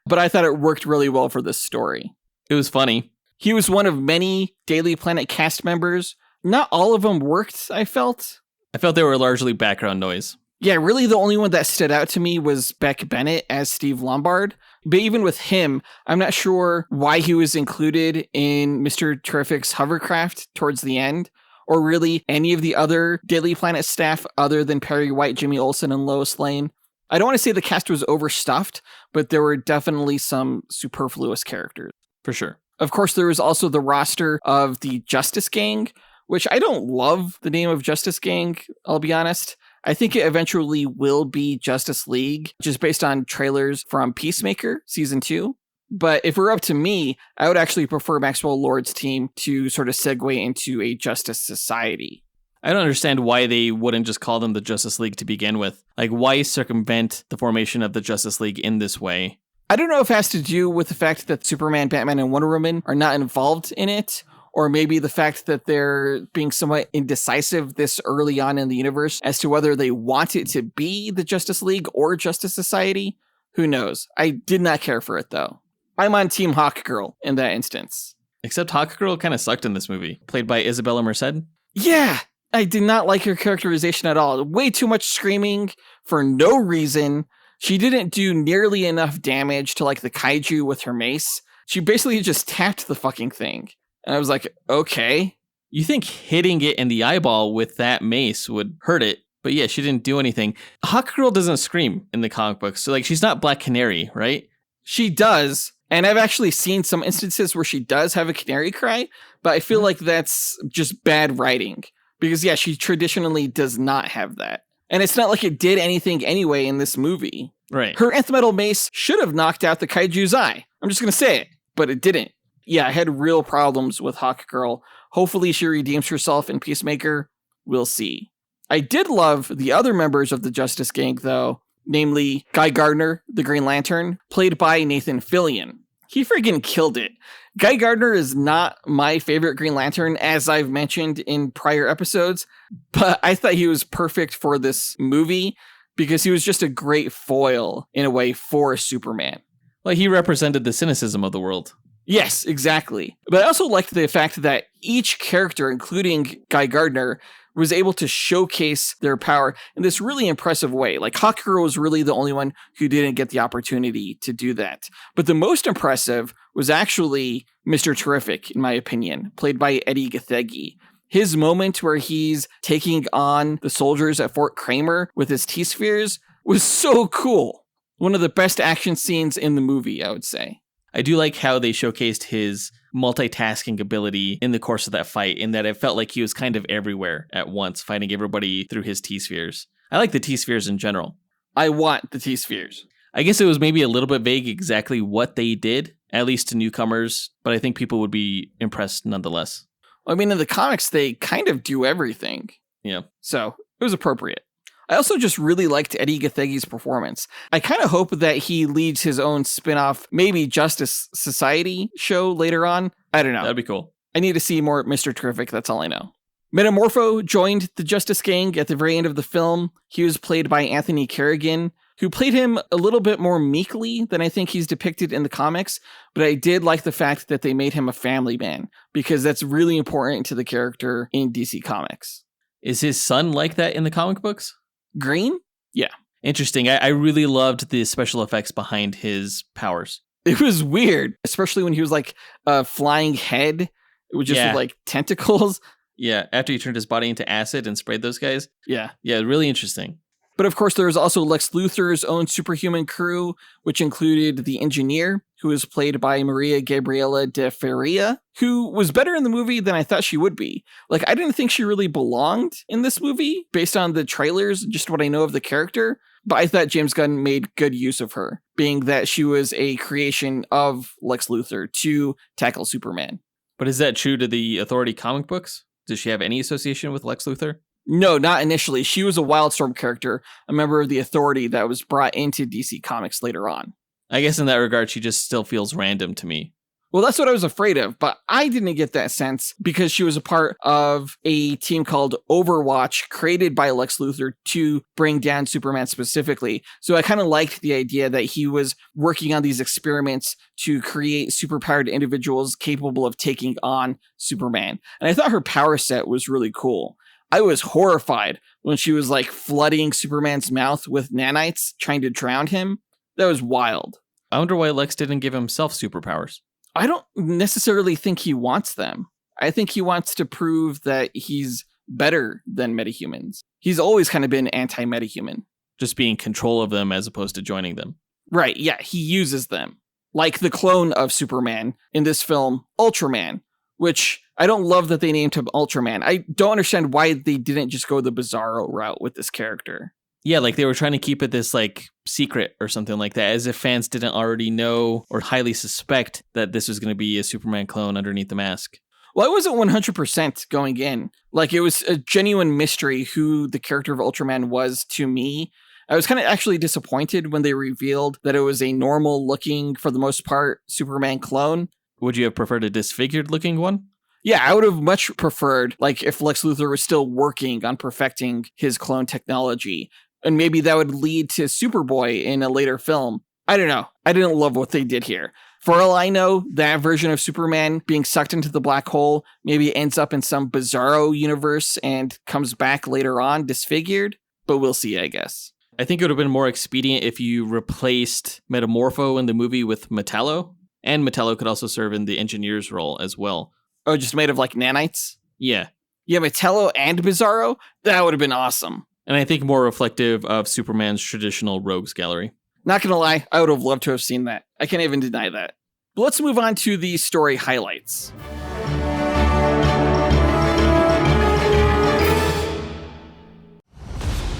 but I thought it worked really well for this story. It was funny. He was one of many Daily Planet cast members. Not all of them worked, I felt. I felt they were largely background noise. Yeah, really the only one that stood out to me was Beck Bennett as Steve Lombard. But even with him, I'm not sure why he was included in Mr. Terrific's hovercraft towards the end, or really any of the other Daily Planet staff other than Perry White, Jimmy Olsen, and Lois Lane. I don't want to say the cast was overstuffed, but there were definitely some superfluous characters. For sure. Of course, there was also the roster of the Justice Gang, which I don't love the name of Justice Gang, I'll be honest. I think it eventually will be Justice League, just based on trailers from Peacemaker Season 2. But if it were up to me, I would actually prefer Maxwell Lord's team to sort of segue into a Justice Society. I don't understand why they wouldn't just call them the Justice League to begin with. Like, why circumvent the formation of the Justice League in this way? I don't know if it has to do with the fact that Superman, Batman, and Wonder Woman are not involved in it, or maybe the fact that they're being somewhat indecisive this early on in the universe as to whether they want it to be the Justice League or Justice Society. Who knows? I did not care for it, though. I'm on Team Hawkgirl in that instance. Except Hawkgirl kind of sucked in this movie, played by Isabella Merced. Yeah, I did not like her characterization at all. Way too much screaming for no reason. She didn't do nearly enough damage to, like, the kaiju with her mace. She basically just tapped the fucking thing. And I was like, okay. You think hitting it in the eyeball with that mace would hurt it, but yeah, she didn't do anything. Hawkgirl doesn't scream in the comic books, so like she's not Black Canary, right? She does, and I've actually seen some instances where she does have a canary cry, but I feel like that's just bad writing. Because yeah, she traditionally does not have that. And it's not like it did anything anyway in this movie. Right. Her nth metal mace should have knocked out the kaiju's eye. I'm just going to say it, but it didn't. Yeah, I had real problems with Hawkgirl. Hopefully she redeems herself in Peacemaker. We'll see. I did love the other members of the Justice Gang, though, namely Guy Gardner, the Green Lantern, played by Nathan Fillion. He friggin' killed it. Guy Gardner is not my favorite Green Lantern, as I've mentioned in prior episodes, but I thought he was perfect for this movie because he was just a great foil, in a way, for Superman. Like, he represented the cynicism of the world. Yes, exactly. But I also liked the fact that each character, including Guy Gardner, was able to showcase their power in this really impressive way. Like, Hawkgirl was really the only one who didn't get the opportunity to do that. But the most impressive was actually Mr. Terrific, in my opinion, played by Eddie Gathegi. His moment where he's taking on the soldiers at Fort Kramer with his T-spheres was so cool. One of the best action scenes in the movie, I would say. I do like how they showcased his multitasking ability in the course of that fight, in that it felt like he was kind of everywhere at once, fighting everybody through his T-spheres. I like the T-spheres in general. I want the T-spheres. I guess it was maybe a little bit vague exactly what they did, at least to newcomers, but I think people would be impressed nonetheless. I mean, in the comics, they kind of do everything. Yeah. So it was appropriate. I also just really liked Eddie Gathegi's performance. I kind of hope that he leads his own spin-off, maybe Justice Society show later on. I don't know. That'd be cool. I need to see more Mr. Terrific, that's all I know. Metamorpho joined the Justice Gang at the very end of the film. He was played by Anthony Carrigan, who played him a little bit more meekly than I think he's depicted in the comics, but I did like the fact that they made him a family man, because that's really important to the character in DC Comics. Is his son like that in the comic books? Green? Yeah. Interesting. I really loved the special effects behind his powers. It was weird, especially when he was like a flying head with just with, like tentacles. Yeah, after he turned his body into acid and sprayed those guys. Yeah. Yeah, really interesting. But of course, there was also Lex Luthor's own superhuman crew, which included the engineer, who was played by Maria Gabriela de Faria, who was better in the movie than I thought she would be. Like, I didn't think she really belonged in this movie, based on the trailers, just what I know of the character. But I thought James Gunn made good use of her, being that she was a creation of Lex Luthor to tackle Superman. But is that true to the Authority comic books? Does she have any association with Lex Luthor? No, not initially. She was a Wildstorm character, a member of the Authority that was brought into DC Comics later on. I guess in that regard, she just still feels random to me. Well, that's what I was afraid of, but I didn't get that sense because she was a part of a team called Overwatch, created by Lex Luthor to bring down Superman specifically. So I kind of liked the idea that he was working on these experiments to create superpowered individuals capable of taking on Superman. And I thought her power set was really cool. I was horrified when she was like flooding Superman's mouth with nanites, trying to drown him. That was wild. I wonder why Lex didn't give himself superpowers. I don't necessarily think he wants them. I think he wants to prove that he's better than metahumans. He's always kind of been anti-metahuman. Just being in control of them as opposed to joining them. Right, yeah, he uses them. Like the clone of Superman in this film, Ultraman, which I don't love that they named him Ultraman. I don't understand why they didn't just go the Bizarro route with this character. Yeah, like they were trying to keep it this like secret or something like that, as if fans didn't already know or highly suspect that this was going to be a Superman clone underneath the mask. Well, I wasn't 100% going in. Like, it was a genuine mystery who the character of Ultraman was to me. I was kind of actually disappointed when they revealed that it was a normal looking, for the most part, Superman clone. Would you have preferred a disfigured looking one? Yeah, I would have much preferred, like, if Lex Luthor was still working on perfecting his clone technology. And maybe that would lead to Superboy in a later film. I don't know. I didn't love what they did here. For all I know, that version of Superman being sucked into the black hole maybe ends up in some Bizarro universe and comes back later on disfigured. But we'll see, I guess. I think it would have been more expedient if you replaced Metamorpho in the movie with Metallo. And Metallo could also serve in the engineer's role as well. Oh, just made of like nanites? Yeah. Yeah, Metallo and Bizarro? That would have been awesome. And I think more reflective of Superman's traditional rogues gallery. Not gonna lie, I would have loved to have seen that. I can't even deny that. But let's move on to the story highlights.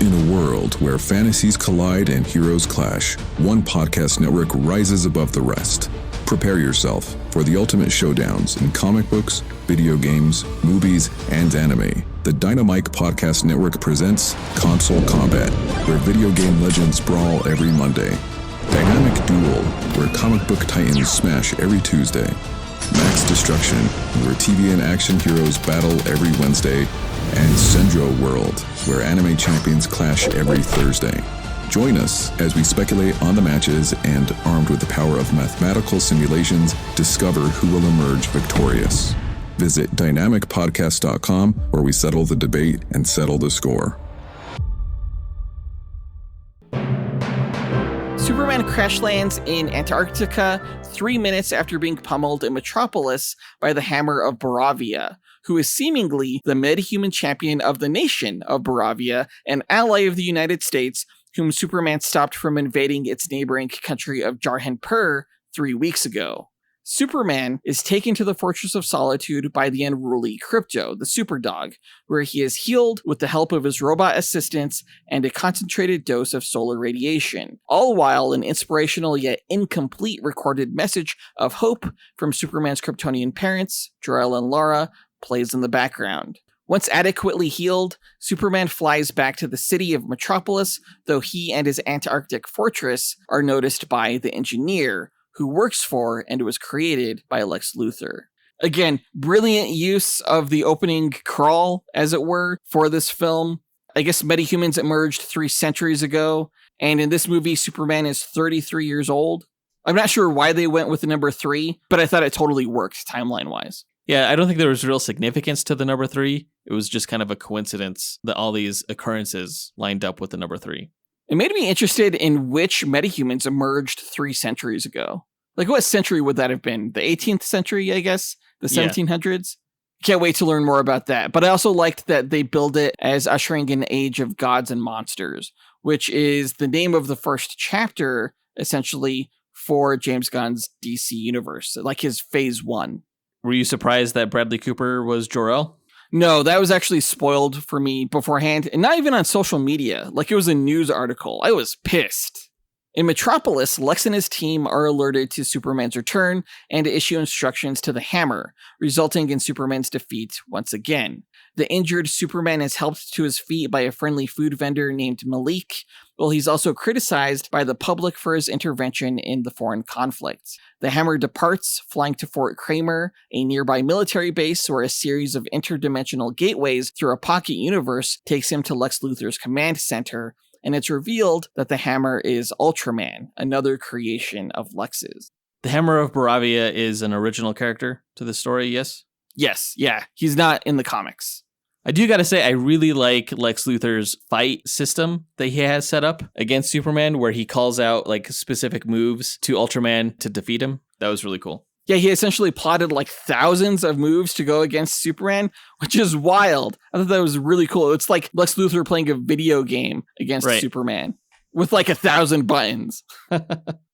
In a world where fantasies collide and heroes clash, one podcast network rises above the rest. Prepare yourself for the ultimate showdowns in comic books, video games, movies, and anime, the Dynamite Podcast Network presents Console Combat, where video game legends brawl every Monday. Dynamic Duel, where comic book titans smash every Tuesday. Max Destruction, where TV and action heroes battle every Wednesday. And Sendro World, where anime champions clash every Thursday. Join us as we speculate on the matches and, armed with the power of mathematical simulations, discover who will emerge victorious. Visit dynamicpodcast.com, where we settle the debate and settle the score. Superman crash lands in Antarctica 3 minutes after being pummeled in Metropolis by the Hammer of Barovia, who is seemingly the mid-human champion of the nation of Barovia, an ally of the United States, whom Superman stopped from invading its neighboring country of Jarhanpur 3 weeks ago. Superman is taken to the Fortress of Solitude by the unruly Krypto, the Superdog, where he is healed with the help of his robot assistants and a concentrated dose of solar radiation, all while an inspirational yet incomplete recorded message of hope from Superman's Kryptonian parents, Jor-El and Lara, plays in the background. Once adequately healed, Superman flies back to the city of Metropolis, though he and his Antarctic fortress are noticed by the Engineer, who works for and was created by Lex Luthor. Again, brilliant use of the opening crawl, as it were, for this film. I guess metahumans emerged 3 centuries ago, and in this movie, Superman is 33 years old. I'm not sure why they went with the number 3, but I thought it totally worked timeline-wise. Yeah, I don't think there was real significance to the number 3. It was just kind of a coincidence that all these occurrences lined up with the number 3. It made me interested in which metahumans emerged 3 centuries ago. Like, what century would that have been? The 18th century, I guess? The 1700s? Can't wait to learn more about that. But I also liked that they build it as ushering an age of gods and monsters, which is the name of the first chapter, essentially, for James Gunn's DC universe, like his phase 1. Were you surprised that Bradley Cooper was Jor-El? No, that was actually spoiled for me beforehand, and not even on social media. Like, it was a news article. I was pissed. In Metropolis, Lex and his team are alerted to Superman's return and issue instructions to the Hammer, resulting in Superman's defeat once again. The injured Superman is helped to his feet by a friendly food vendor named Malik, while he's also criticized by the public for his intervention in the foreign conflict. The Hammer departs, flying to Fort Kramer, a nearby military base where a series of interdimensional gateways through a pocket universe takes him to Lex Luthor's command center, and it's revealed that the Hammer is Ultraman, another creation of Lex's. The Hammer of Barovia is an original character to the story, yes? Yes, yeah, he's not in the comics. I do gotta say, I really like Lex Luthor's fight system that he has set up against Superman, where he calls out like specific moves to Ultraman to defeat him. That was really cool. Yeah, he essentially plotted like thousands of moves to go against Superman, which is wild. I thought that was really cool. It's like Lex Luthor playing a video game against Superman with like 1,000 buttons.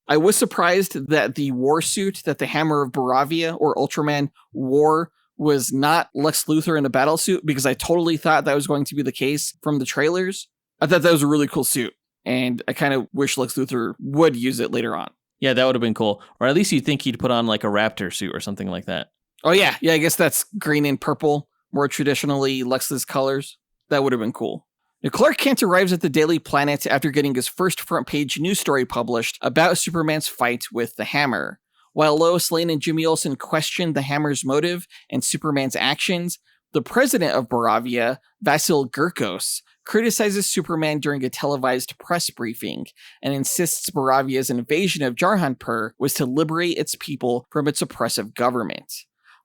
I was surprised that the war suit that the Hammer of Barovia or Ultraman wore was not Lex Luthor in a battle suit, because I totally thought that was going to be the case from the trailers. I thought that was a really cool suit, and I kind of wish Lex Luthor would use it later on. Yeah, that would have been cool. Or at least you'd think he'd put on like a raptor suit or something like that. Oh yeah, I guess that's green and purple, more traditionally Lex's colors. That would have been cool. Now, Clark Kent arrives at the Daily Planet after getting his first front page news story published about Superman's fight with the Hammer. While Lois Lane and Jimmy Olsen question the Hammer's motive and Superman's actions, the president of Barovia, Vasil Gurkos, criticizes Superman during a televised press briefing and insists Baravia's invasion of Jarhanpur was to liberate its people from its oppressive government.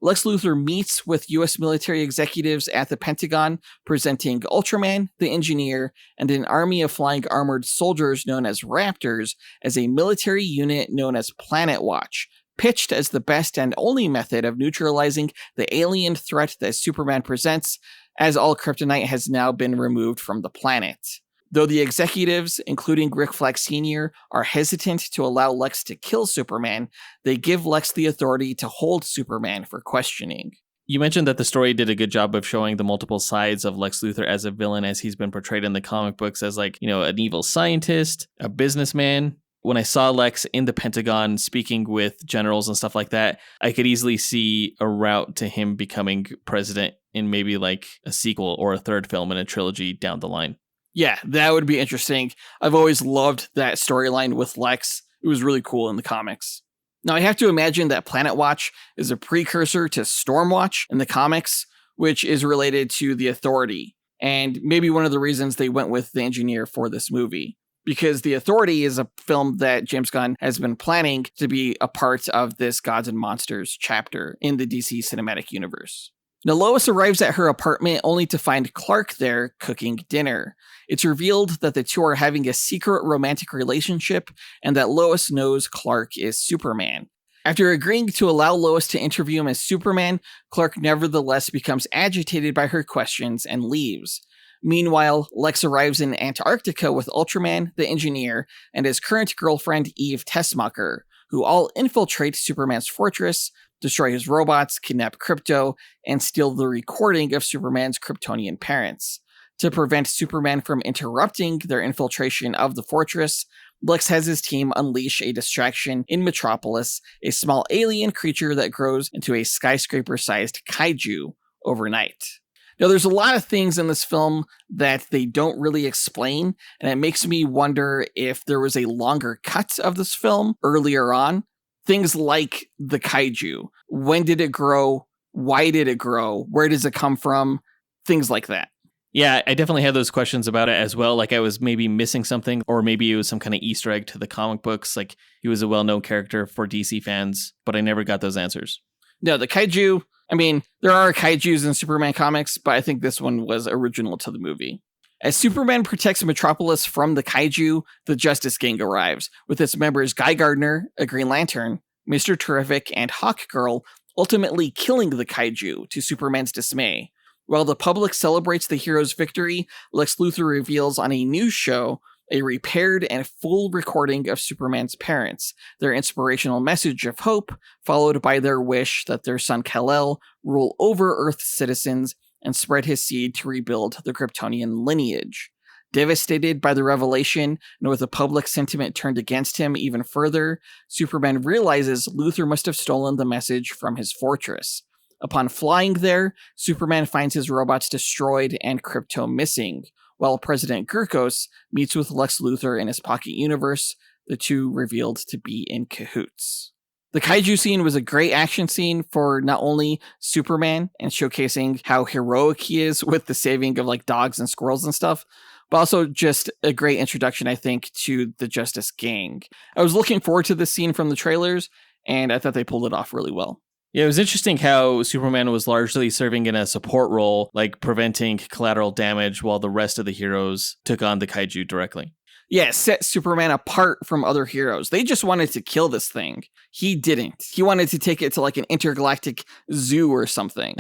Lex Luthor meets with U.S. military executives at the Pentagon, presenting Ultraman, the Engineer, and an army of flying armored soldiers known as Raptors as a military unit known as Planet Watch, pitched as the best and only method of neutralizing the alien threat that Superman presents, as all kryptonite has now been removed from the planet. Though the executives, including Rick Flag Sr., are hesitant to allow Lex to kill Superman, they give Lex the authority to hold Superman for questioning. You mentioned that the story did a good job of showing the multiple sides of Lex Luthor as a villain, as he's been portrayed in the comic books as, like, you know, an evil scientist, a businessman. when I saw Lex in the Pentagon speaking with generals and stuff like that, I could easily see a route to him becoming president in maybe like a sequel or a third film in a trilogy down the line. Yeah, that would be interesting. I've always loved that storyline with Lex. It was really cool in the comics. Now, I have to imagine that Planet Watch is a precursor to Stormwatch in the comics, which is related to the Authority, and maybe one of the reasons they went with the engineer for this movie. Because the Authority is a film that James Gunn has been planning to be a part of this Gods and Monsters chapter in the DC Cinematic Universe. Now, Lois arrives at her apartment only to find Clark there cooking dinner. It's revealed that the two are having a secret romantic relationship and that Lois knows Clark is Superman. After agreeing to allow Lois to interview him as Superman, Clark nevertheless becomes agitated by her questions and leaves. Meanwhile, Lex arrives in Antarctica with Ultraman, the engineer, and his current girlfriend Eve Tessmacher, who all infiltrate Superman's fortress, destroy his robots, kidnap Krypto, and steal the recording of Superman's Kryptonian parents. To prevent Superman from interrupting their infiltration of the fortress, Lex has his team unleash a distraction in Metropolis, a small alien creature that grows into a skyscraper-sized kaiju overnight. Now, there's a lot of things in this film that they don't really explain, and it makes me wonder if there was a longer cut of this film earlier on. Things like the kaiju. When did it grow? Why did it grow? Where does it come from? Things like that. Yeah, I definitely had those questions about it as well. Like I was maybe missing something, or maybe it was some kind of Easter egg to the comic books. Like he was a well-known character for DC fans, but I never got those answers. No, the kaiju, I mean, there are kaijus in Superman comics, but I think this one was original to the movie. As Superman protects Metropolis from the kaiju, the Justice Gang arrives, with its members Guy Gardner, a Green Lantern, Mr. Terrific, and Hawkgirl ultimately killing the kaiju to Superman's dismay. While the public celebrates the hero's victory, Lex Luthor reveals on a news show a repaired and full recording of Superman's parents, their inspirational message of hope, followed by their wish that their son Kal-El rule over Earth's citizens and spread his seed to rebuild the Kryptonian lineage. Devastated by the revelation, and with the public sentiment turned against him even further, Superman realizes Luthor must have stolen the message from his fortress. Upon flying there, Superman finds his robots destroyed and Krypto missing, while President Gurkos meets with Lex Luthor in his pocket universe, the two revealed to be in cahoots. The kaiju scene was a great action scene for not only Superman and showcasing how heroic he is with the saving of like dogs and squirrels and stuff, but also just a great introduction, I think, to the Justice Gang. I was looking forward to this scene from the trailers, and I thought they pulled it off really well. Yeah, it was interesting how Superman was largely serving in a support role, like preventing collateral damage, while the rest of the heroes took on the kaiju directly. Yeah, set Superman apart from other heroes. They just wanted to kill this thing. He didn't. He wanted to take it to like an intergalactic zoo or something.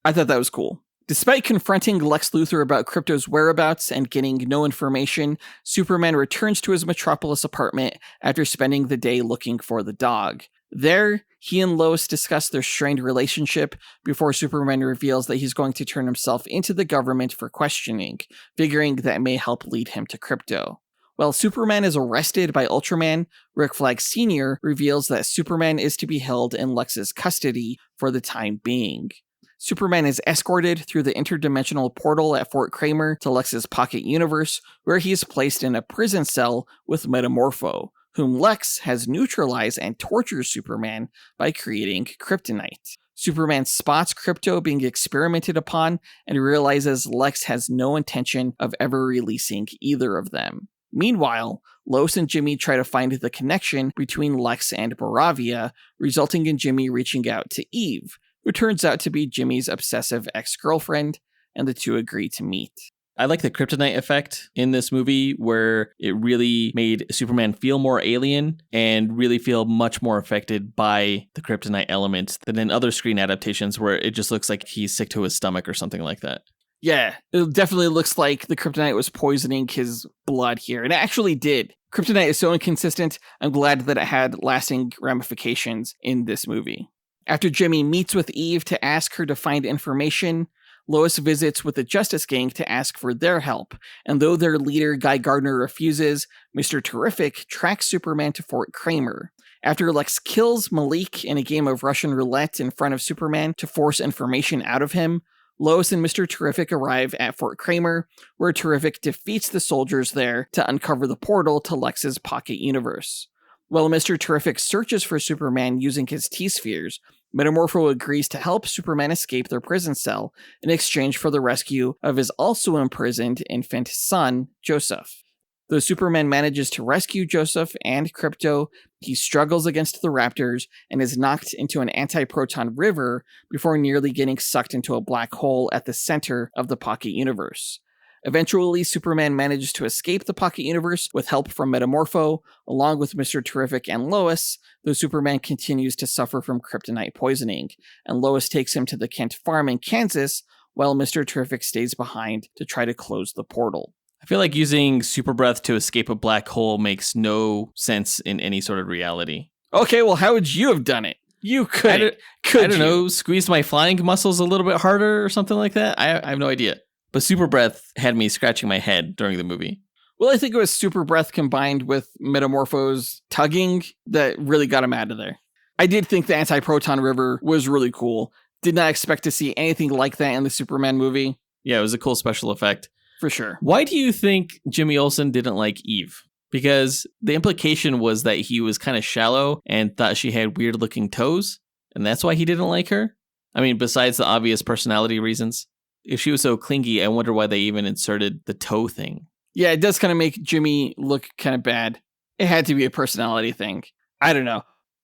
I thought that was cool. Despite confronting Lex Luthor about Krypto's whereabouts and getting no information, Superman returns to his Metropolis apartment after spending the day looking for the dog. There, he and Lois discuss their strained relationship before Superman reveals that he's going to turn himself into the government for questioning, figuring that may help lead him to Krypto. While Superman is arrested by Ultraman, Rick Flag Sr. reveals that Superman is to be held in Lex's custody for the time being. Superman is escorted through the interdimensional portal at Fort Kramer to Lex's pocket universe, where he is placed in a prison cell with Metamorpho, whom Lex has neutralized and tortures Superman by creating kryptonite. Superman spots Krypto being experimented upon and realizes Lex has no intention of ever releasing either of them. Meanwhile, Lois and Jimmy try to find the connection between Lex and Moravia, resulting in Jimmy reaching out to Eve, who turns out to be Jimmy's obsessive ex-girlfriend, and the two agree to meet. I like the kryptonite effect in this movie where it really made Superman feel more alien and really feel much more affected by the kryptonite element than in other screen adaptations where it just looks like he's sick to his stomach or something like that. Yeah, it definitely looks like the kryptonite was poisoning his blood here, and it actually did. Kryptonite is so inconsistent, I'm glad that it had lasting ramifications in this movie. After Jimmy meets with Eve to ask her to find information, Lois visits with the Justice Gang to ask for their help, and though their leader, Guy Gardner, refuses, Mr. Terrific tracks Superman to Fort Kramer. After Lex kills Malik in a game of Russian roulette in front of Superman to force information out of him, Lois and Mr. Terrific arrive at Fort Kramer, where Terrific defeats the soldiers there to uncover the portal to Lex's pocket universe. While Mr. Terrific searches for Superman using his T-spheres, Metamorpho agrees to help Superman escape their prison cell in exchange for the rescue of his also imprisoned infant son, Joseph. Though Superman manages to rescue Joseph and Krypto, he struggles against the Raptors and is knocked into an anti-proton river before nearly getting sucked into a black hole at the center of the Pocket Universe. Eventually, Superman manages to escape the Pocket Universe with help from Metamorpho, along with Mr. Terrific and Lois, though Superman continues to suffer from kryptonite poisoning, and Lois takes him to the Kent farm in Kansas, while Mr. Terrific stays behind to try to close the portal. I feel like using super breath to escape a black hole makes no sense in any sort of reality. Okay, well, how would you have done it? You could. I don't know, squeeze my flying muscles a little bit harder or something like that? I have no idea. But super breath had me scratching my head during the movie. Well, I think it was super breath combined with Metamorpho's tugging that really got him out of there. I did think the anti-proton river was really cool. Did not expect to see anything like that in the Superman movie. Yeah, it was a cool special effect. For sure. Why do you think Jimmy Olsen didn't like Eve? Because the implication was that he was kind of shallow and thought she had weird looking toes, and that's why he didn't like her? I mean, besides the obvious personality reasons. If she was so clingy, I wonder why they even inserted the toe thing. Yeah, it does kind of make Jimmy look kind of bad. It had to be a personality thing. I don't know.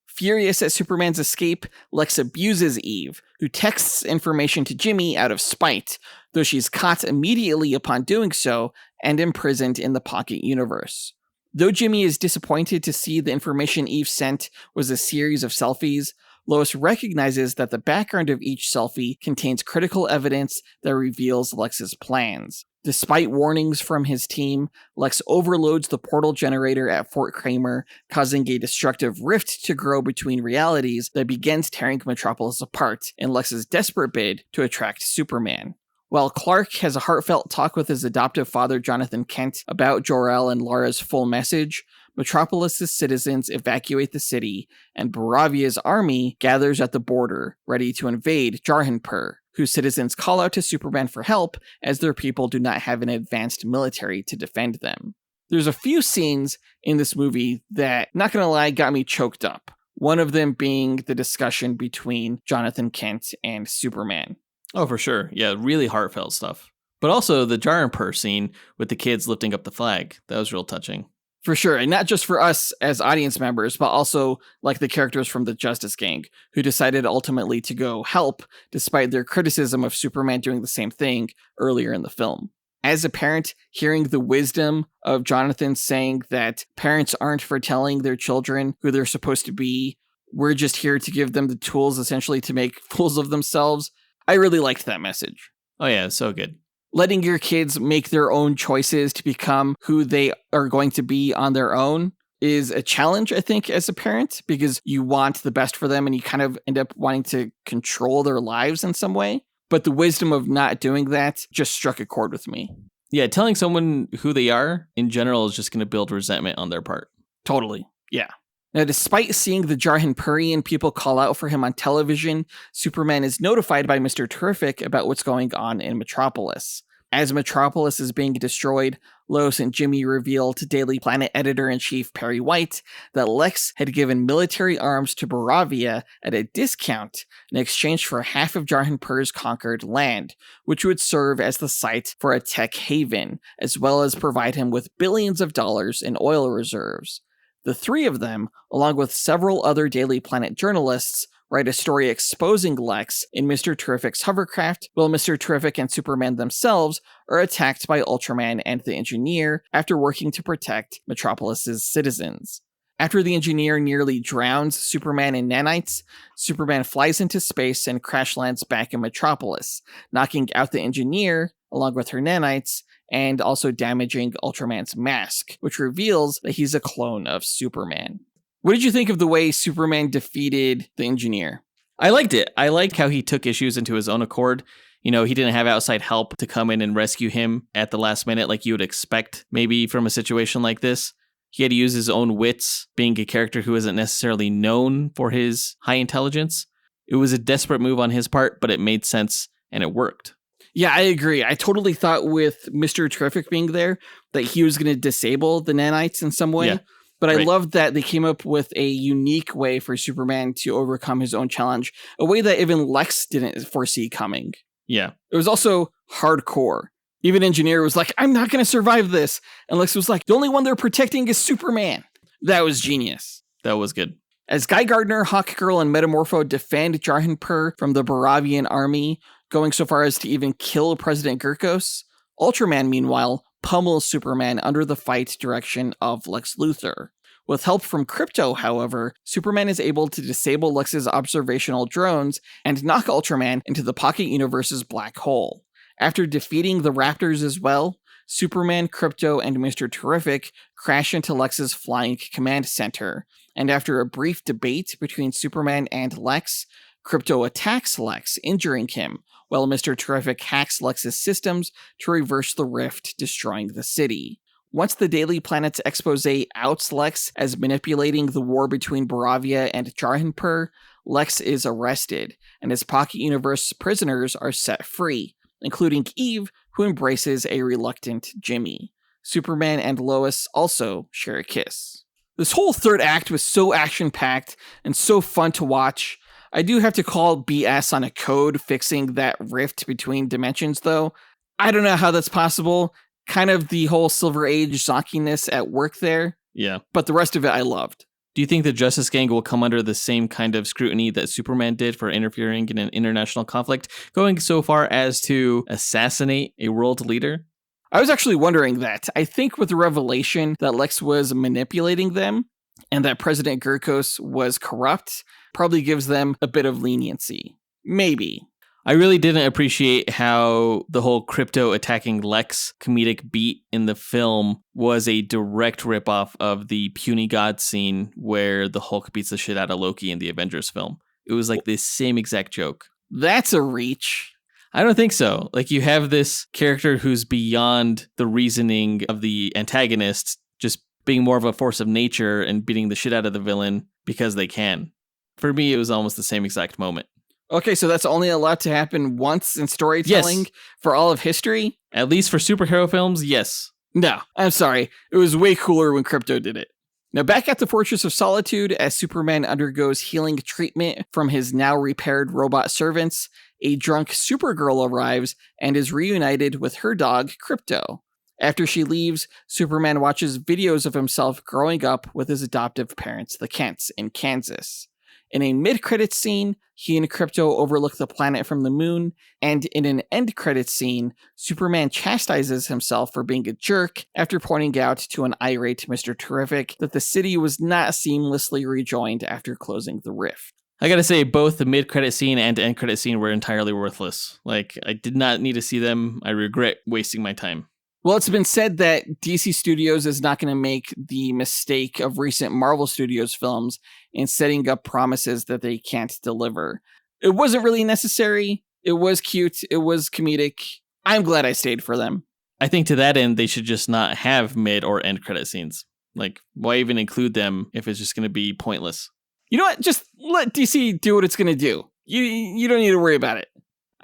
Furious at Superman's escape, Lex abuses Eve, who texts information to Jimmy out of spite, though she's caught immediately upon doing so and imprisoned in the Pocket Universe. Though Jimmy is disappointed to see the information Eve sent was a series of selfies, Lois recognizes that the background of each selfie contains critical evidence that reveals Lex's plans. Despite warnings from his team, Lex overloads the portal generator at Fort Kramer, causing a destructive rift to grow between realities that begins tearing Metropolis apart in Lex's desperate bid to attract Superman. While Clark has a heartfelt talk with his adoptive father Jonathan Kent about Jor-El and Lara's full message, Metropolis' citizens evacuate the city, and Baravia's army gathers at the border, ready to invade Jarhanpur, whose citizens call out to Superman for help as their people do not have an advanced military to defend them. There's a few scenes in this movie that, not gonna lie, got me choked up. One of them being the discussion between Jonathan Kent and Superman. Oh, for sure. Yeah, really heartfelt stuff. But also the Jarhanpur scene with the kids lifting up the flag. That was real touching. For sure, and not just for us as audience members, but also like the characters from the Justice Gang, who decided ultimately to go help, despite their criticism of Superman doing the same thing earlier in the film. As a parent, hearing the wisdom of Jonathan saying that parents aren't for telling their children who they're supposed to be, we're just here to give them the tools essentially to make fools of themselves, I really liked that message. Oh yeah, so good. Letting your kids make their own choices to become who they are going to be on their own is a challenge, I think, as a parent, because you want the best for them and you kind of end up wanting to control their lives in some way. But the wisdom of not doing that just struck a chord with me. Yeah, telling someone who they are in general is just going to build resentment on their part. Totally. Yeah. Now, despite seeing the Jarhanpurian people call out for him on television, Superman is notified by Mr. Terrific about what's going on in Metropolis. As Metropolis is being destroyed, Lois and Jimmy reveal to Daily Planet editor-in-chief Perry White that Lex had given military arms to Baravia at a discount in exchange for half of Jarhanpur's conquered land, which would serve as the site for a tech haven, as well as provide him with billions of dollars in oil reserves. The three of them, along with several other Daily Planet journalists, write a story exposing Lex in Mr. Terrific's hovercraft, while Mr. Terrific and Superman themselves are attacked by Ultraman and the Engineer after working to protect Metropolis' citizens. After the Engineer nearly drowns Superman in nanites, Superman flies into space and crash lands back in Metropolis, knocking out the Engineer, along with her nanites, and also damaging Ultraman's mask, which reveals that he's a clone of Superman. What did you think of the way Superman defeated the Engineer? I liked it. I liked how he took issues into his own accord. He didn't have outside help to come in and rescue him at the last minute like you would expect maybe from a situation like this. He had to use his own wits, being a character who isn't necessarily known for his high intelligence. It was a desperate move on his part, but it made sense and it worked. Yeah, I agree. I totally thought with Mr. Terrific being there that he was going to disable the nanites in some way. Yeah, but I right. loved that they came up with a unique way for Superman to overcome his own challenge, a way that even Lex didn't foresee coming. Yeah. It was also hardcore. Even Engineer was like, I'm not going to survive this. And Lex was like, the only one they're protecting is Superman. That was genius. That was good. As Guy Gardner, Hawkgirl, and Metamorpho defend Jarhanpur from the Baravian army, going so far as to even kill President Gurkos, Ultraman, meanwhile, pummels Superman under the fight direction of Lex Luthor. With help from Krypto, however, Superman is able to disable Lex's observational drones and knock Ultraman into the Pocket Universe's black hole. After defeating the Raptors as well, Superman, Krypto, and Mr. Terrific crash into Lex's flying command center, and after a brief debate between Superman and Lex, Krypto attacks Lex, injuring him, while Mr. Terrific hacks Lex's systems to reverse the rift, destroying the city. Once the Daily Planet's expose outs Lex as manipulating the war between Baravia and Jarhanpur, Lex is arrested, and his Pocket Universe prisoners are set free, including Eve, who embraces a reluctant Jimmy. Superman and Lois also share a kiss. This whole third act was so action-packed and so fun to watch. I do have to call BS on a code fixing that rift between dimensions, though. I don't know how that's possible. Kind of the whole Silver Age zonkiness at work there. Yeah. But the rest of it I loved. Do you think the Justice Gang will come under the same kind of scrutiny that Superman did for interfering in an international conflict, going so far as to assassinate a world leader? I was actually wondering that. I think with the revelation that Lex was manipulating them and that President Gurkos was corrupt, probably gives them a bit of leniency. Maybe. I really didn't appreciate how the whole Krypto attacking Lex comedic beat in the film was a direct ripoff of the Puny God scene where the Hulk beats the shit out of Loki in the Avengers film. It was like the same exact joke. That's a reach. I don't think so. Like, you have this character who's beyond the reasoning of the antagonist, just being more of a force of nature and beating the shit out of the villain because they can. For me, it was almost the same exact moment. Okay, so that's only allowed to happen once in storytelling for all of history? At least for superhero films, yes. No, I'm sorry. It was way cooler when Krypto did it. Now back at the Fortress of Solitude, as Superman undergoes healing treatment from his now repaired robot servants, a drunk Supergirl arrives and is reunited with her dog, Krypto. After she leaves, Superman watches videos of himself growing up with his adoptive parents, the Kents, in Kansas. In a mid-credits scene, he and Krypto overlook the planet from the moon, and in an end-credits scene, Superman chastises himself for being a jerk after pointing out to an irate Mr. Terrific that the city was not seamlessly rejoined after closing the rift. I gotta say, both the mid-credit scene and end-credit scene were entirely worthless. Like, I did not need to see them. I regret wasting my time. Well, it's been said that DC Studios is not going to make the mistake of recent Marvel Studios films in setting up promises that they can't deliver. It wasn't really necessary. It was cute. It was comedic. I'm glad I stayed for them. I think to that end, they should just not have mid or end credit scenes. Like, why even include them if it's just going to be pointless? You know what? Just let DC do what it's going to do. You don't need to worry about it.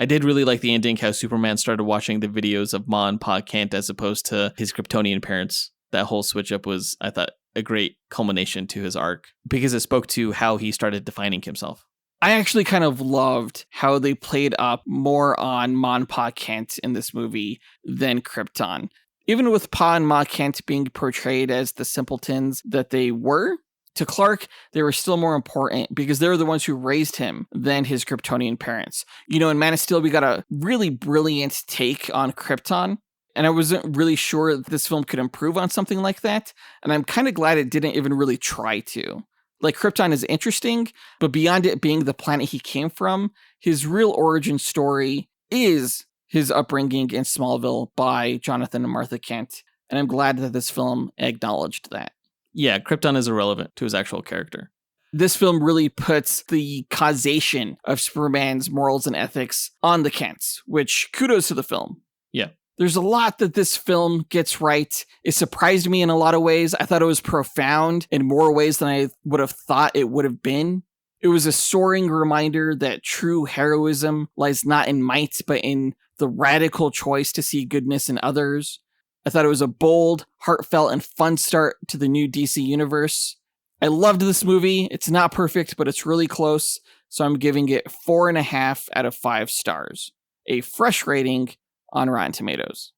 I did really like the ending, how Superman started watching the videos of Ma and Pa Kent as opposed to his Kryptonian parents. That whole switch up was, I thought, a great culmination to his arc because it spoke to how he started defining himself. I actually kind of loved how they played up more on Ma and Pa Kent in this movie than Krypton. Even with Pa and Ma Kent being portrayed as the simpletons that they were, to Clark, they were still more important because they were the ones who raised him than his Kryptonian parents. You know, in Man of Steel, we got a really brilliant take on Krypton, and I wasn't really sure that this film could improve on something like that, and I'm kind of glad it didn't even really try to. Like, Krypton is interesting, but beyond it being the planet he came from, his real origin story is his upbringing in Smallville by Jonathan and Martha Kent, and I'm glad that this film acknowledged that. Yeah, Krypton is irrelevant to his actual character. This film really puts the causation of Superman's morals and ethics on the Kents, which kudos to the film. Yeah. There's a lot that this film gets right. It surprised me in a lot of ways. I thought it was profound in more ways than I would have thought it would have been. It was a soaring reminder that true heroism lies not in might, but in the radical choice to see goodness in others. I thought it was a bold, heartfelt, and fun start to the new DC universe. I loved this movie. It's not perfect, but it's really close. So I'm giving it 4.5 out of 5 stars. A fresh rating on Rotten Tomatoes.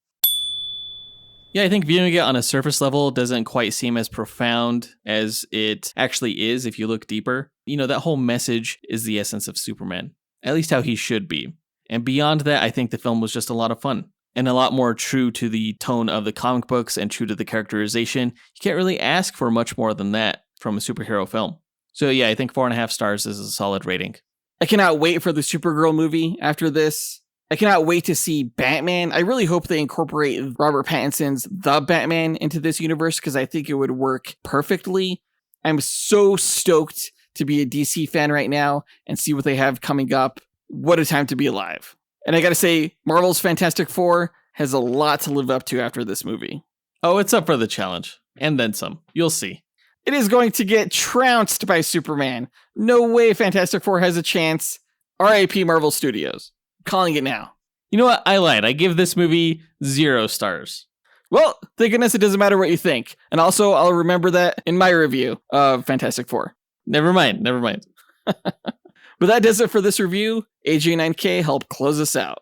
Yeah, I think viewing it on a surface level doesn't quite seem as profound as it actually is if you look deeper. You know, that whole message is the essence of Superman, at least how he should be. And beyond that, I think the film was just a lot of fun and a lot more true to the tone of the comic books and true to the characterization. You can't really ask for much more than that from a superhero film. So yeah, I think 4.5 stars is a solid rating. I cannot wait for the Supergirl movie after this. I cannot wait to see Batman. I really hope they incorporate Robert Pattinson's The Batman into this universe because I think it would work perfectly. I'm so stoked to be a DC fan right now and see what they have coming up. What a time to be alive. And I gotta say, Marvel's Fantastic Four has a lot to live up to after this movie. Oh, it's up for the challenge. And then some. You'll see. It is going to get trounced by Superman. No way Fantastic Four has a chance. R.I.P. Marvel Studios. Calling it now. You know what? I lied. I give this movie 0 stars. Well, thank goodness it doesn't matter what you think. And also, I'll remember that in my review of Fantastic Four. Never mind. But that does it for this review. AJ9K helped close us out.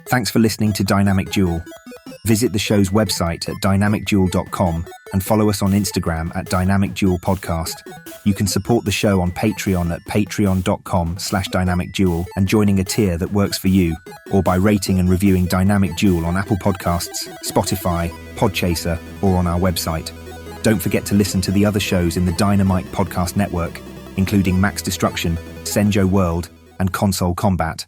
Thanks for listening to Dynamic Duel. Visit the show's website at dynamicduel.com and follow us on Instagram at Dynamic Duel Podcast. You can support the show on Patreon at patreon.com/dynamicduel and joining a tier that works for you, or by rating and reviewing Dynamic Duel on Apple Podcasts, Spotify, Podchaser, or on our website. Don't forget to listen to the other shows in the Dynamite Podcast Network, including Max Destruction, Senjo World, and Console Combat.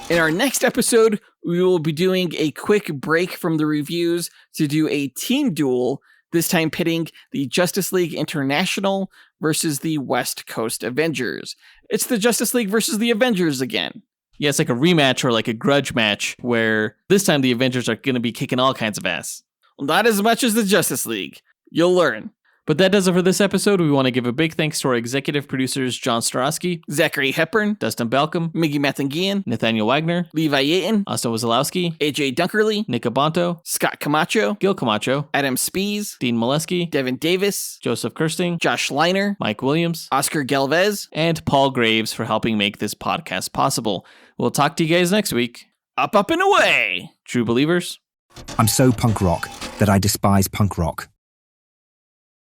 In our next episode, we will be doing a quick break from the reviews to do a team duel, this time pitting the Justice League International versus the West Coast Avengers. It's the Justice League versus the Avengers again. Yeah, it's like a rematch or like a grudge match where this time the Avengers are going to be kicking all kinds of ass. Well, not as much as the Justice League. You'll learn. But that does it for this episode. We want to give a big thanks to our executive producers, John Starosky, Zachary Hepburn, Dustyn Balcom, Miggy Matanguihan, Nathaniel Wagner, Levi Yeaton, Wesolowski, AJ Dunkerley, Nick Abanto, Scott Camacho, Gil Camacho, Adam Speas, Dean Maleski, Devin Davis, Joseph Kersting, Josh Liner, Mike Williams, Oscar Galvez, and Paul Graves for helping make this podcast possible. We'll talk to you guys next week. Up, and away! True believers. I'm so punk rock that I despise punk rock.